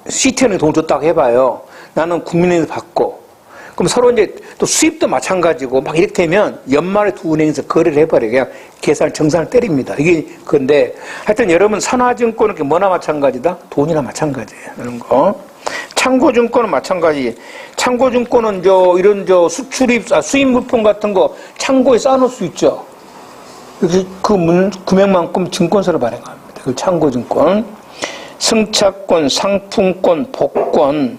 시티은행에 돈 줬다고 해봐요. 나는 국민은행에서 받고. 그럼 서로 이제 또 수입도 마찬가지고 막 이렇게 되면 연말에 두 은행에서 거래를 해버려요. 그냥 계산을 정산을 때립니다. 이게 그런데 하여튼 여러분 선화증권은 뭐나 마찬가지다? 돈이나 마찬가지예요. 이런 거. 창고증권은 마찬가지. 창고증권은 이런 수입 물품 같은 거 창고에 쌓아놓을 수 있죠. 그래서 그 금액만큼 증권서를 발행합니다. 그 창고증권. 승차권, 상품권, 복권.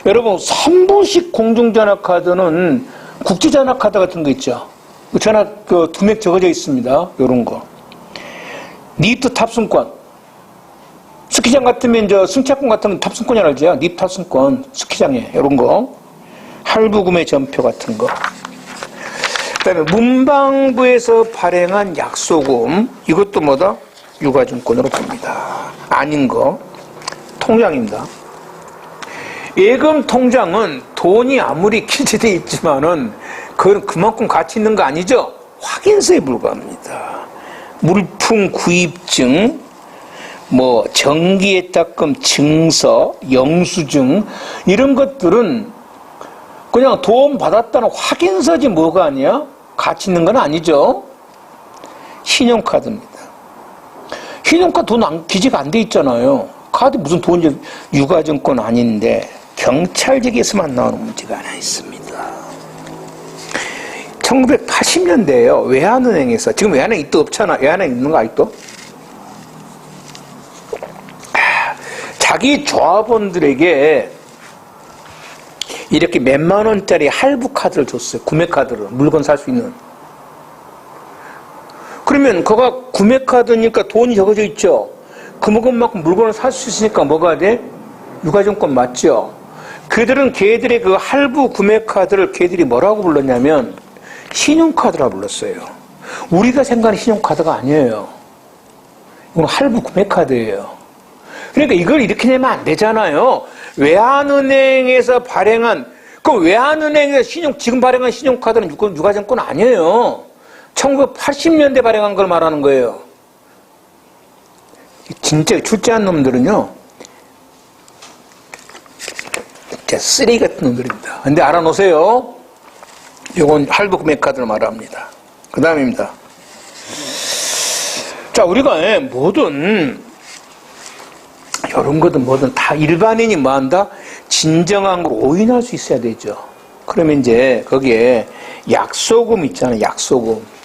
여러분 3부식 공중전화카드는 국제전화카드 같은 거 있죠. 그 금액 적어져 있습니다. 요런 거. 니트 탑승권. 스키장 같으면 승차권 같은 건 탑승권이라 알죠. 니트 탑승권. 스키장에 요런 거. 할부금의 전표 같은 거. 그다음에 문방구에서 발행한 약소금. 이것도 뭐다? 유가증권으로 봅니다. 아닌 거. 통장입니다. 예금 통장은 돈이 아무리 기재되어 있지만은 그건 그만큼 가치 있는 거 아니죠? 확인서에 불과합니다. 물품 구입증, 정기예탁금 증서, 영수증 이런 것들은 그냥 도움 받았다는 확인서지 뭐가 아니야? 가치 있는 건 아니죠. 신용카드입니다. 신용카드 돈 기재가 안 돼 있잖아요. 카드 무슨 돈이 유가증권 아닌데 경찰직에서만 나오는 문제가 하나 있습니다. 1980년대에요. 외환은행에서 지금 외환은행 또 없잖아. 외환은행 있는 거 아직도? 자기 조합원들에게 이렇게 몇만 원짜리 할부 카드를 줬어요. 구매 카드를. 물건 살 수 있는. 그러면 그가 구매 카드니까 돈이 적어져 있죠. 그만큼 물건을 살 수 있으니까 뭐가 돼? 유가증권 맞죠? 그들은 걔들의 그 할부 구매 카드를 걔들이 뭐라고 불렀냐면 신용카드라 불렀어요. 우리가 생각하는 신용카드가 아니에요. 이건 할부 구매 카드예요. 그러니까 이걸 이렇게 내면 안 되잖아요. 외환은행에서 발행한, 그 외환은행에서 지금 발행한 신용카드는 유가증권 아니에요. 1980년대 발행한 걸 말하는 거예요. 진짜 출제한 놈들은요, 진짜 쓰레기 같은 놈들입니다. 근데 알아놓으세요. 이건 할부 구매 카드를 말합니다. 그 다음입니다. 자, 우리가 뭐든, 이런 거든 뭐든 다 일반인이 뭐 한다? 진정한 걸 오인할 수 있어야 되죠. 그러면 이제 거기에 약소금 있잖아요. 약소금.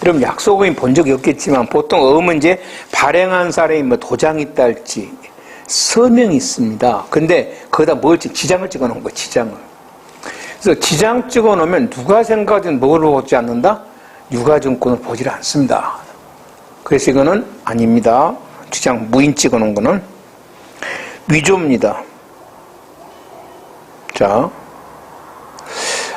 여러분 약소금이 본 적이 없겠지만 보통 어음은 이제 발행한 사람이 뭐 도장이 있다 할지 서명이 있습니다. 근데 거기다 뭘 지장을 찍어 놓은 거예요. 지장을. 그래서 지장 찍어 놓으면 누가 생각하든 뭘 보지 않는다? 유가증권을 보질 않습니다. 그래서 이거는 아닙니다. 지장 무인 찍어 놓은 거는 위조입니다. 자,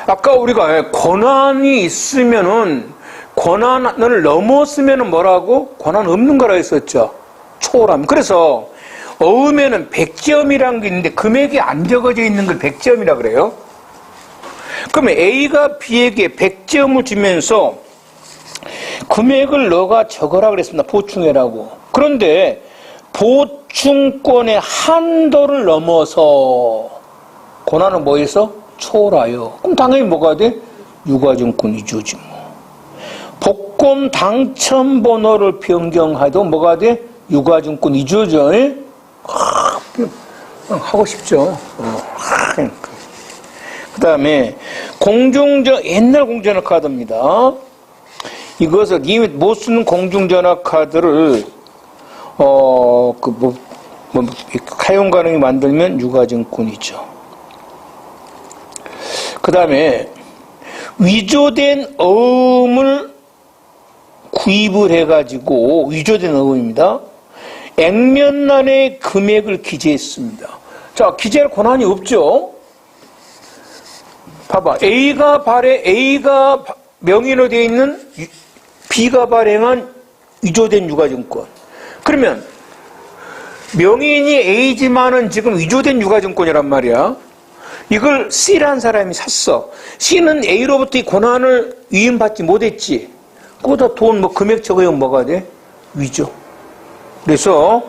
아까 우리가 권한이 있으면은 권한을 넘었으면은 뭐라고? 권한 없는 거라 했었죠. 초월함. 그래서 어음에는 100점이라는 게 있는데 금액이 안 적어져 있는 걸 100점이라 그래요. 그러면 A가 B에게 100점을 주면서 금액을 너가 적어라 그랬습니다. 보충해라고. 그런데 보충권의 한도를 넘어서 권한은 뭐해서? 초월하여. 그럼 당연히 뭐가 돼? 유가증권 위조지 뭐. 복권 당첨 번호를 변경해도 뭐가 돼? 유가증권 위조죠. 하고 싶죠. 그 다음에 옛날 공중전화 카드입니다. 이것을 이미 못 쓰는 공중전화 카드를 사용 가능히 만들면 유가증권이죠. 그 다음에 위조된 어음을 구입을 해가지고 위조된 어음입니다. 액면란에 금액을 기재했습니다. 자, 기재할 권한이 없죠. 봐봐, A가 명의로 되어 있는 B가 발행한 위조된 유가증권. 그러면 명의인이 A지만은 지금 위조된 유가증권이란 말이야. 이걸 C라는 사람이 샀어. C는 A로부터 이 권한을 위임받지 못했지. 그거다 돈 금액 적으면 뭐가 돼? 위조. 그래서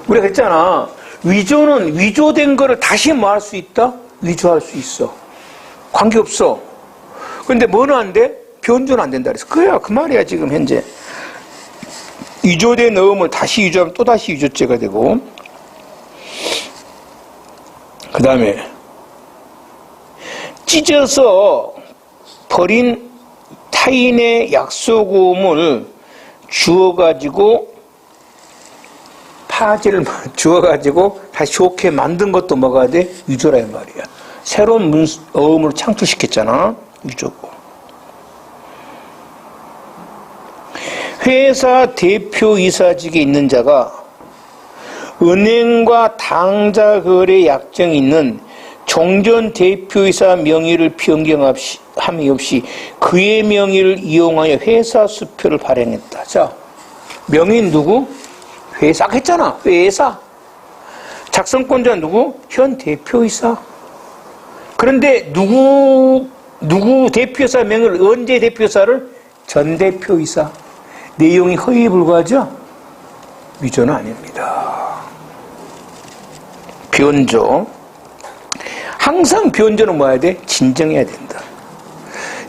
우리가 했잖아. 위조는 위조된 거를 다시 뭐 할 수 있다? 위조할 수 있어. 관계없어. 근데 뭐는 안 돼? 변조는 안 된다 그래서. 그래야 그 말이야 지금 현재. 위조된 어음을 다시 위조하면 또다시 위조죄가 되고, 그 다음에 찢어서 버린 타인의 약소금을 주워가지고 파지를 주워가지고 다시 좋게 만든 것도 뭐가 돼? 위조라 이 말이야. 새로운 어음을 창출시켰잖아. 위조고. 회사 대표이사직에 있는 자가 은행과 당자거래 약정이 있는 종전 대표이사 명의를 변경함이 없이 그의 명의를 이용하여 회사 수표를 발행했다. 자, 명의인 누구? 회사 했잖아. 회사. 작성권자 누구? 현 대표이사. 그런데 누구 대표이사 명의를 언제 대표이사를? 전 대표이사. 내용이 허위에 불과하죠? 위조는 아닙니다. 변조. 항상 변조는 뭐 해야 돼? 진정해야 된다.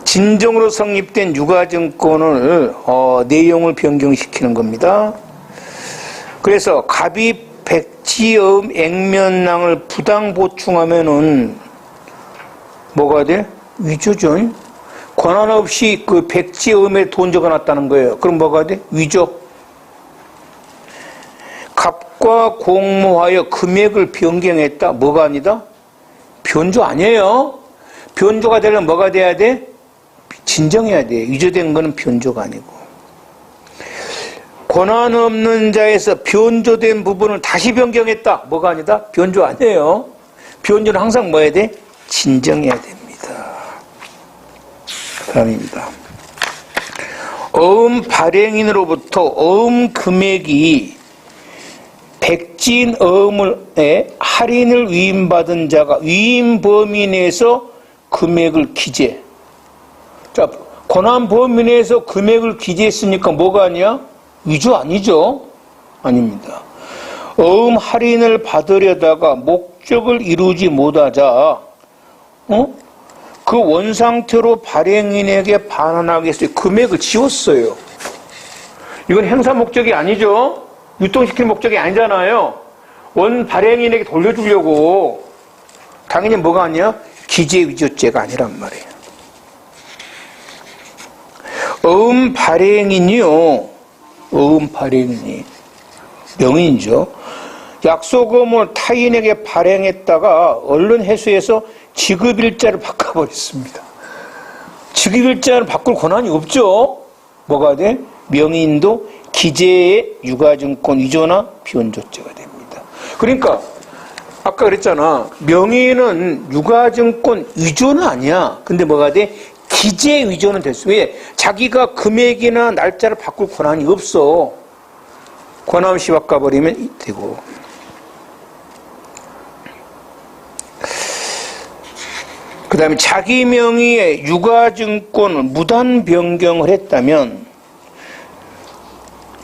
진정으로 성립된 유가증권을 내용을 변경시키는 겁니다. 그래서 갑입 백지어음 액면랑을 부당 보충하면은 뭐가 돼? 위조죠. 권한 없이 그 백지어음에 돈 적어놨다는 거예요. 그럼 뭐가 돼? 위조. 갑과 공모하여 금액을 변경했다. 뭐가 아니다? 변조 아니에요. 변조가 되려면 뭐가 돼야 돼? 진정해야 돼. 위조된 거는 변조가 아니고. 권한 없는 자에서 변조된 부분을 다시 변경했다. 뭐가 아니다? 변조 아니에요. 변조는 항상 뭐 해야 돼? 진정해야 됩니다. 다음입니다. 어음 발행인으로부터 어음 금액이 백진 어음에 할인을 위임받은 자가 위임 범위 내에서 금액을 기재. 자, 권한 범위 내에서 금액을 기재했으니까 뭐가 아니야? 위조 아니죠? 아닙니다. 어음 할인을 받으려다가 목적을 이루지 못하자, 그 원상태로 발행인에게 반환하기 위해서 금액을 지웠어요. 이건 행사 목적이 아니죠? 유통시킬 목적이 아니잖아요. 원 발행인에게 돌려주려고. 당연히 뭐가 아니야? 기재 위조죄가 아니란 말이에요. 어음 발행인이요. 어음 발행인이 명인이죠. 약속음을 타인에게 발행했다가 얼른 회수해서 지급일자를 바꿔버렸습니다. 지급일자를 바꿀 권한이 없죠. 뭐가 돼? 명인도 기재의 유가증권 위조나 변조죄가 됩니다. 그러니까 아까 그랬잖아. 명인은 유가증권 위조는 아니야. 근데 뭐가 돼? 기재 위조는 됐어. 왜? 자기가 금액이나 날짜를 바꿀 권한이 없어. 권한 없이 바꿔버리면 되고. 그 다음에 자기 명의의 유가증권을 무단 변경을 했다면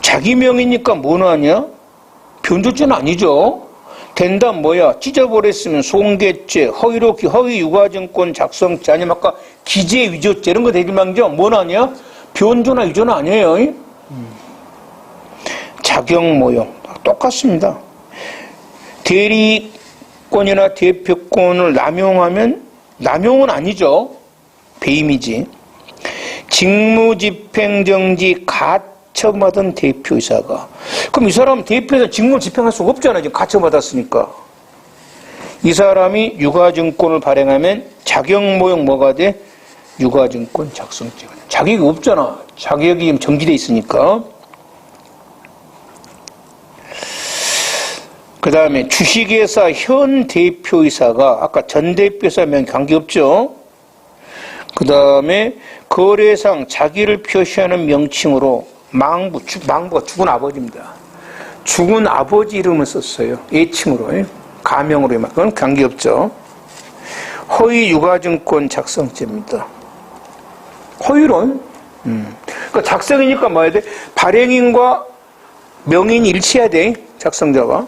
자기 명의니까 뭐는 아니야? 변조죄는 아니죠. 된다면 뭐야? 찢어버렸으면 손괴죄, 허위 유가증권 작성죄, 아니면 아까 기재 위조죄 이런 거 되지만요. 뭐는 아니야? 변조나 위조는 아니에요. 자격 모형 똑같습니다. 대리권이나 대표권을 남용하면 남용은 아니죠. 배임이지. 직무집행정지 가처받은 대표이사가. 그럼 이 사람은 대표에서 직무를 집행할 수가 없잖아요. 지금 가처받았으니까. 이 사람이 유가증권을 발행하면 자격모형 뭐가 돼? 유가증권 작성죄가 돼. 자격이 없잖아. 자격이 정지돼 있으니까. 그 다음에 주식회사 현 대표이사가 아까 전 대표이사면 관계없죠. 그 다음에 거래상 자기를 표시하는 명칭으로 망부가 죽은 아버지입니다. 죽은 아버지 이름을 썼어요. 애칭으로. 가명으로. 그건 관계없죠. 허위 유가증권 작성죄입니다. 허위론. 그러니까 작성이니까 뭐 해야 돼? 발행인과 명인이 일치해야 돼. 작성자가.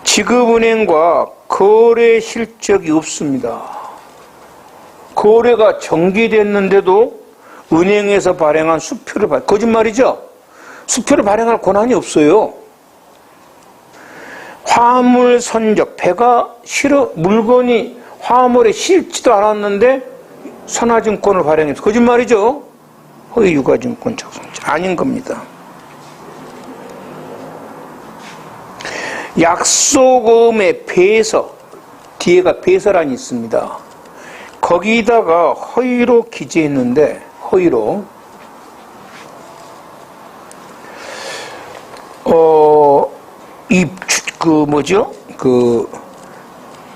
지급은행과 거래 실적이 없습니다. 거래가 정기됐는데도 은행에서 발행한 수표를 거짓말이죠? 수표를 발행할 권한이 없어요. 화물 선적, 배가 물건이 화물에 실지도 않았는데 선화증권을 발행해서 거짓말이죠? 허위 유가증권 작성죄 아닌 겁니다. 약속음의 배서, 뒤에가 배서란이 있습니다. 거기다가 허위로 기재했는데, 허위로.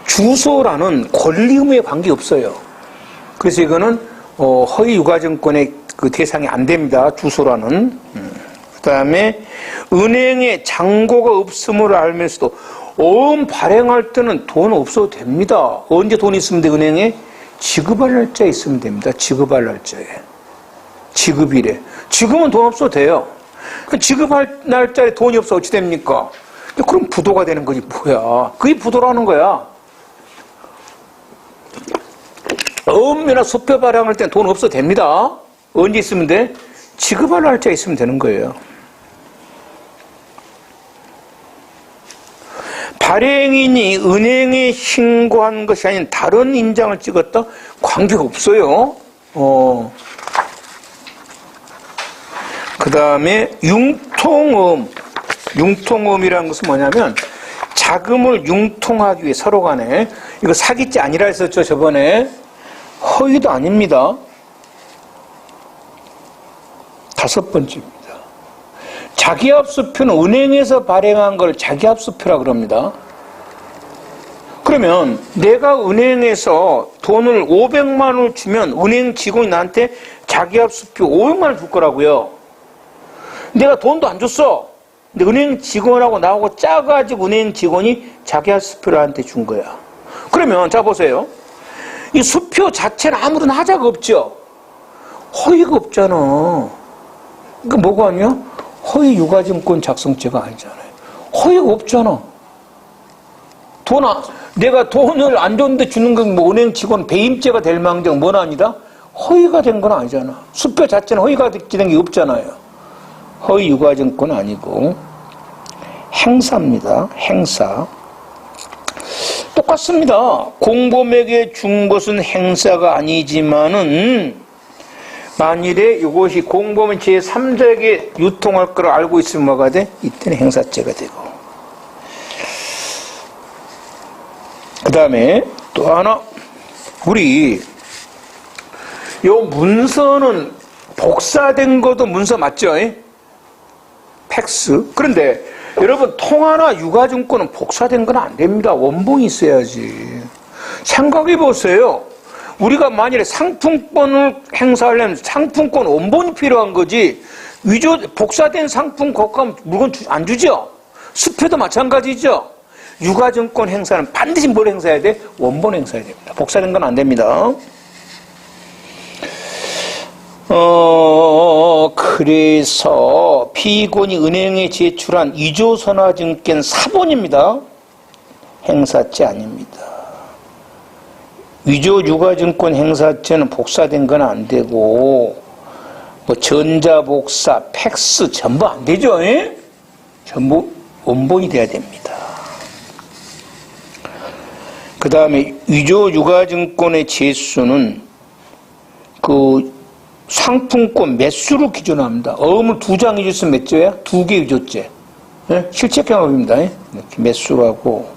주소라는 권리 의무에 관계없어요. 그래서 이거는, 허위 유가증권의 그 대상이 안 됩니다. 주소라는. 그 다음에 은행에 잔고가 없음을 알면서도 어음 발행할 때는 돈 없어도 됩니다. 언제 돈 있으면 돼? 은행에 지급할 날짜에 있으면 됩니다. 지급할 날짜에. 지급일에. 지금은 돈 없어도 돼요. 지급할 날짜에 돈이 없어 어찌 됩니까? 그럼 부도가 되는 거지 뭐야. 그게 부도라는 거야. 어음이나 수표 발행할 때는 돈 없어도 됩니다. 언제 있으면 돼? 지급할 날짜에 있으면 되는 거예요. 발행인이 은행에 신고한 것이 아닌 다른 인장을 찍었다? 관계가 없어요. 그 다음에 융통음. 융통음이라는 것은 뭐냐면 자금을 융통하기 위해 서로 간에, 이거 사기죄 아니라 했었죠, 저번에. 허위도 아닙니다. 다섯 번째입니다. 자기합수표는 은행에서 발행한 걸 자기합수표라 그럽니다. 그러면 내가 은행에서 돈을 500만 원을 주면 은행 직원이 나한테 자기합수표 500만 원을 줄 거라고요. 내가 돈도 안 줬어. 근데 은행 직원하고 나하고 짜가지고 은행 직원이 자기합수표를 나한테 준 거야. 그러면 자 보세요. 이 수표 자체는 아무런 하자가 없죠. 허위가 없잖아. 그러니까 뭐가 아니야? 허위 유가증권 작성죄가 아니잖아요. 허위가 없잖아. 내가 돈을 안 줬는데 주는 건 뭐 은행 직원 배임죄가 될 망정 뭐는 아니다? 허위가 된 건 아니잖아. 수표 자체는 허위가 된 게 없잖아요. 허위 유가증권 아니고 행사입니다. 행사. 똑같습니다. 공범에게 준 것은 행사가 아니지만은 만일에 이것이 공범은 제3자에게 유통할 걸 알고 있으면 뭐가 돼? 이때는 행사죄가 되고. 그 다음에 또 하나, 우리 요 문서는 복사된 것도 문서 맞죠? 팩스. 그런데 여러분 통화나 유가증권은 복사된 건 안 됩니다. 원본이 있어야지. 생각해 보세요. 우리가 만일에 상품권을 행사하려면 상품권 원본이 필요한 거지, 복사된 상품 고가면 물건 안 주죠? 수표도 마찬가지죠? 유가증권 행사는 반드시 뭘 행사해야 돼? 원본 행사해야 됩니다. 복사된 건 안 됩니다. 그래서 피고인이 은행에 제출한 위조선화증권 사본입니다. 행사죄 아닙니다. 위조 유가증권 행사죄는 복사된 건 안 되고, 뭐 전자복사, 팩스 전부 안 되죠? 전부 원본이 돼야 됩니다. 그 다음에 위조 유가증권의 제수는 그 상품권 매수로 기준합니다. 어음을 2장 위조했으면 몇 죄야? 2개 위조죄. 실체 경험입니다. 이렇게 매수로 하고.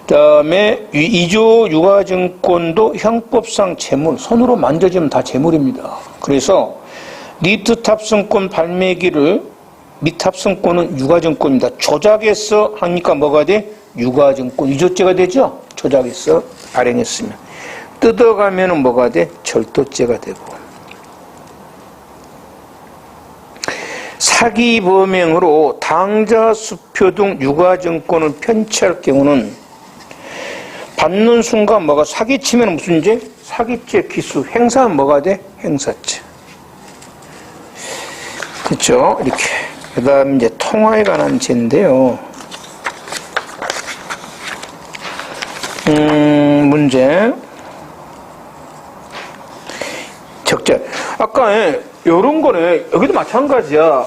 그 다음에 위조 유가증권도 형법상 재물, 손으로 만져지면 다 재물입니다. 그래서 리트탑승권 발매기를, 미탑승권은 유가증권입니다. 조작해서 하니까 뭐가 돼? 유가증권, 위조죄가 되죠? 조작해서 발행했으면. 뜯어가면은 뭐가 돼? 절도죄가 되고. 사기 범행으로 당좌 수표 등 유가증권을 편취할 경우는 받는 순간 뭐가 사기치면 무슨 죄? 사기죄 기수. 행사는 뭐가 돼? 행사죄. 그렇죠? 이렇게. 그 다음 이제 통화에 관한 죄인데요. 문제. 적재. 아까 요런 거네. 여기도 마찬가지야.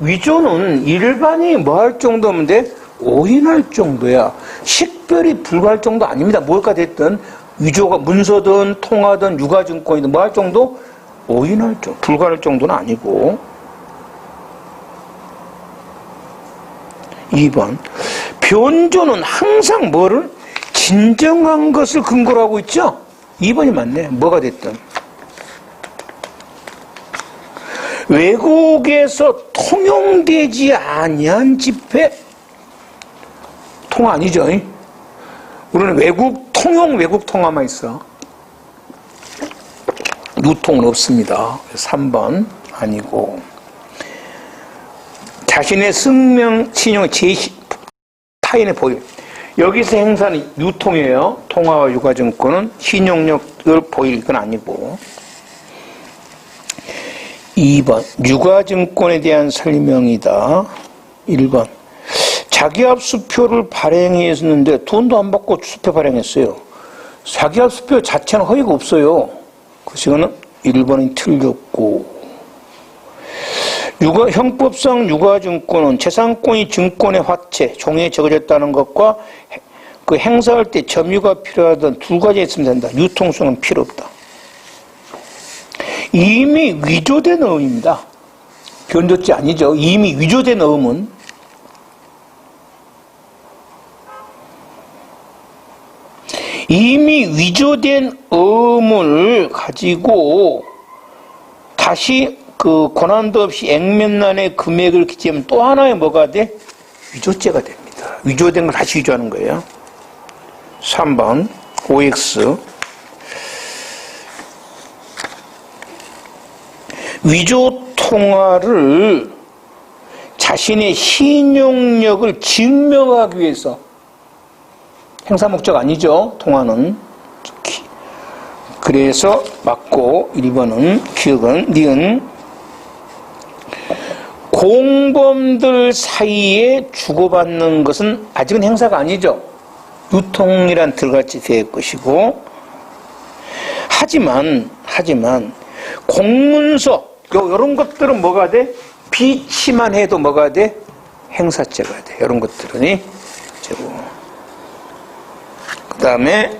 위조는 일반인이 뭐 할 정도면 돼? 오인할 정도야. 식별이 불가할 정도 아닙니다. 뭘까 됐든 위조가 문서든 통화든 유가증권이든 뭐 할 정도? 오인할 정도. 불가할 정도는 아니고. 2번. 변조는 항상 뭐를? 진정한 것을 근거로 하고 있죠? 2번이 맞네. 뭐가 됐든. 외국에서 통용되지 아니한 지폐, 통화 아니죠? 우리는 외국 통화만 있어. 유통은 없습니다. 3번 아니고. 자신의 승명, 신용, 제시, 타인의 보유. 여기서 행사는 유통이에요. 통화와 유가증권은 신용력을 보일 건 아니고. 2번 유가증권에 대한 설명이다. 1번 자기합수표를 발행했는데 돈도 안 받고 수표 발행했어요. 자기합수표 자체는 허위가 없어요. 그 시간은 1번이 틀렸고, 형법상 유가증권은 재산권이 증권의 화체, 종이에 적어졌다는 것과 그 행사할 때 점유가 필요하던 두 가지 있으면 된다. 유통성은 필요 없다. 이미 위조된 어음입니다. 변조죄 아니죠. 이미 위조된 어음은 이미 위조된 음을 가지고 다시 그 권한도 없이 액면란의 금액을 기재하면 또 하나의 뭐가 돼? 위조죄가 됩니다. 위조된 걸 다시 위조하는 거예요. 3번 OX 위조 통화를 자신의 신용력을 증명하기 위해서 행사 목적 아니죠. 통화는 그래서 맞고 1번은 기억은 니은 공범들 사이에 주고받는 것은 아직은 행사가 아니죠. 유통이란 들같이 될 것이고 하지만 공문서 이런 것들은 뭐가 돼? 비치만 해도 뭐가 돼? 행사죄가 돼. 이런 것들은 그 다음에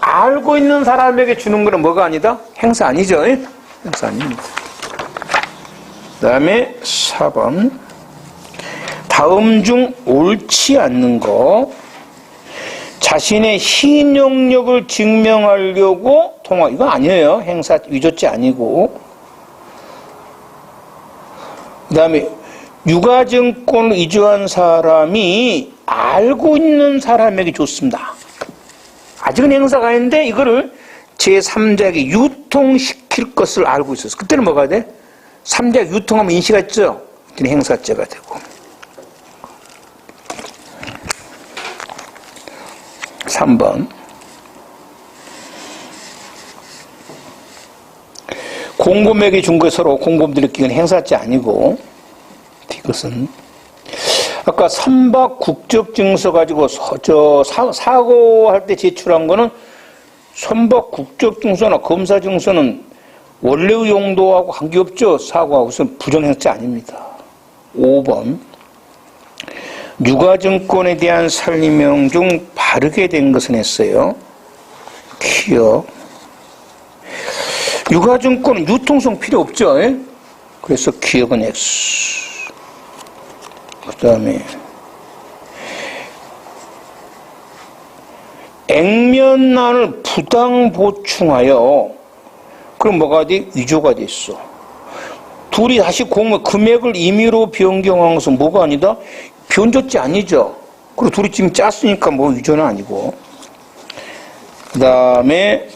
알고 있는 사람에게 주는 거는 뭐가 아니다? 행사 아니죠? 행사 아닙니다. 그 다음에 4번 다음 중 옳지 않는 거 자신의 신용력을 증명하려고 통화 이거 아니에요. 행사 위조죄 아니고 그 다음에 유가증권을 위조한 사람이 알고 있는 사람에게 줬습니다. 아직은 행사가 아닌데 이거를 제3자에게 유통시킬 것을 알고 있었어. 그때는 뭐가 돼? 3자가 유통하면 인시가 있죠? 그때는 행사죄가 되고 3번 공범에게 준 거 서로 공범들끼리는 행사죄 아니고 이것은 아까 선박 국적증서 가지고 사고할 때 제출한 거는 선박 국적증서나 검사증서는 원래의 용도하고 관계없죠. 사고하고 우선 부정행사죄 아닙니다. 5번 유가증권에 대한 설명 중 바르게 된 것은 했어요. 기억 유가증권은 유통성 필요 없죠. 그래서 기억은 X. 그 다음에 액면란을 부당 보충하여 그럼 뭐가 돼? 위조가 됐어. 둘이 다시 금액을 임의로 변경한 것은 뭐가 아니다? 변조죄 아니죠. 그리고 둘이 지금 짰으니까 뭐 위조는 아니고. 그 다음에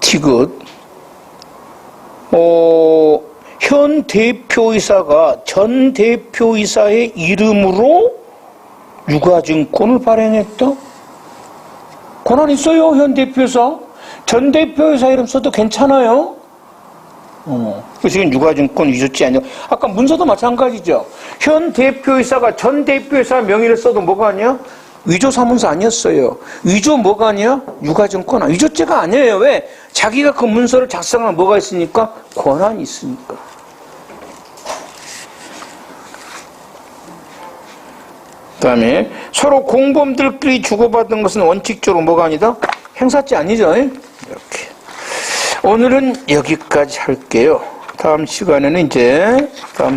티귿 현 대표이사가 전 대표이사의 이름으로 유가증권을 발행했다? 권한 있어요. 현 대표이사. 전 대표이사 이름 써도 괜찮아요. 그래서 이건 유가증권 위조죄 아니고 아까 문서도 마찬가지죠. 현 대표이사가 전 대표이사 명의를 써도 뭐가 아니야? 위조사문서 아니었어요. 위조 뭐가 아니야? 유가증권 위조죄가 아니에요. 왜? 자기가 그 문서를 작성한 뭐가 있으니까? 권한이 있으니까. 그 다음에 서로 공범들끼리 주고받은 것은 원칙적으로 뭐가 아니다? 행사죄 아니죠? 이렇게. 오늘은 여기까지 할게요. 다음 시간에는 이제 다음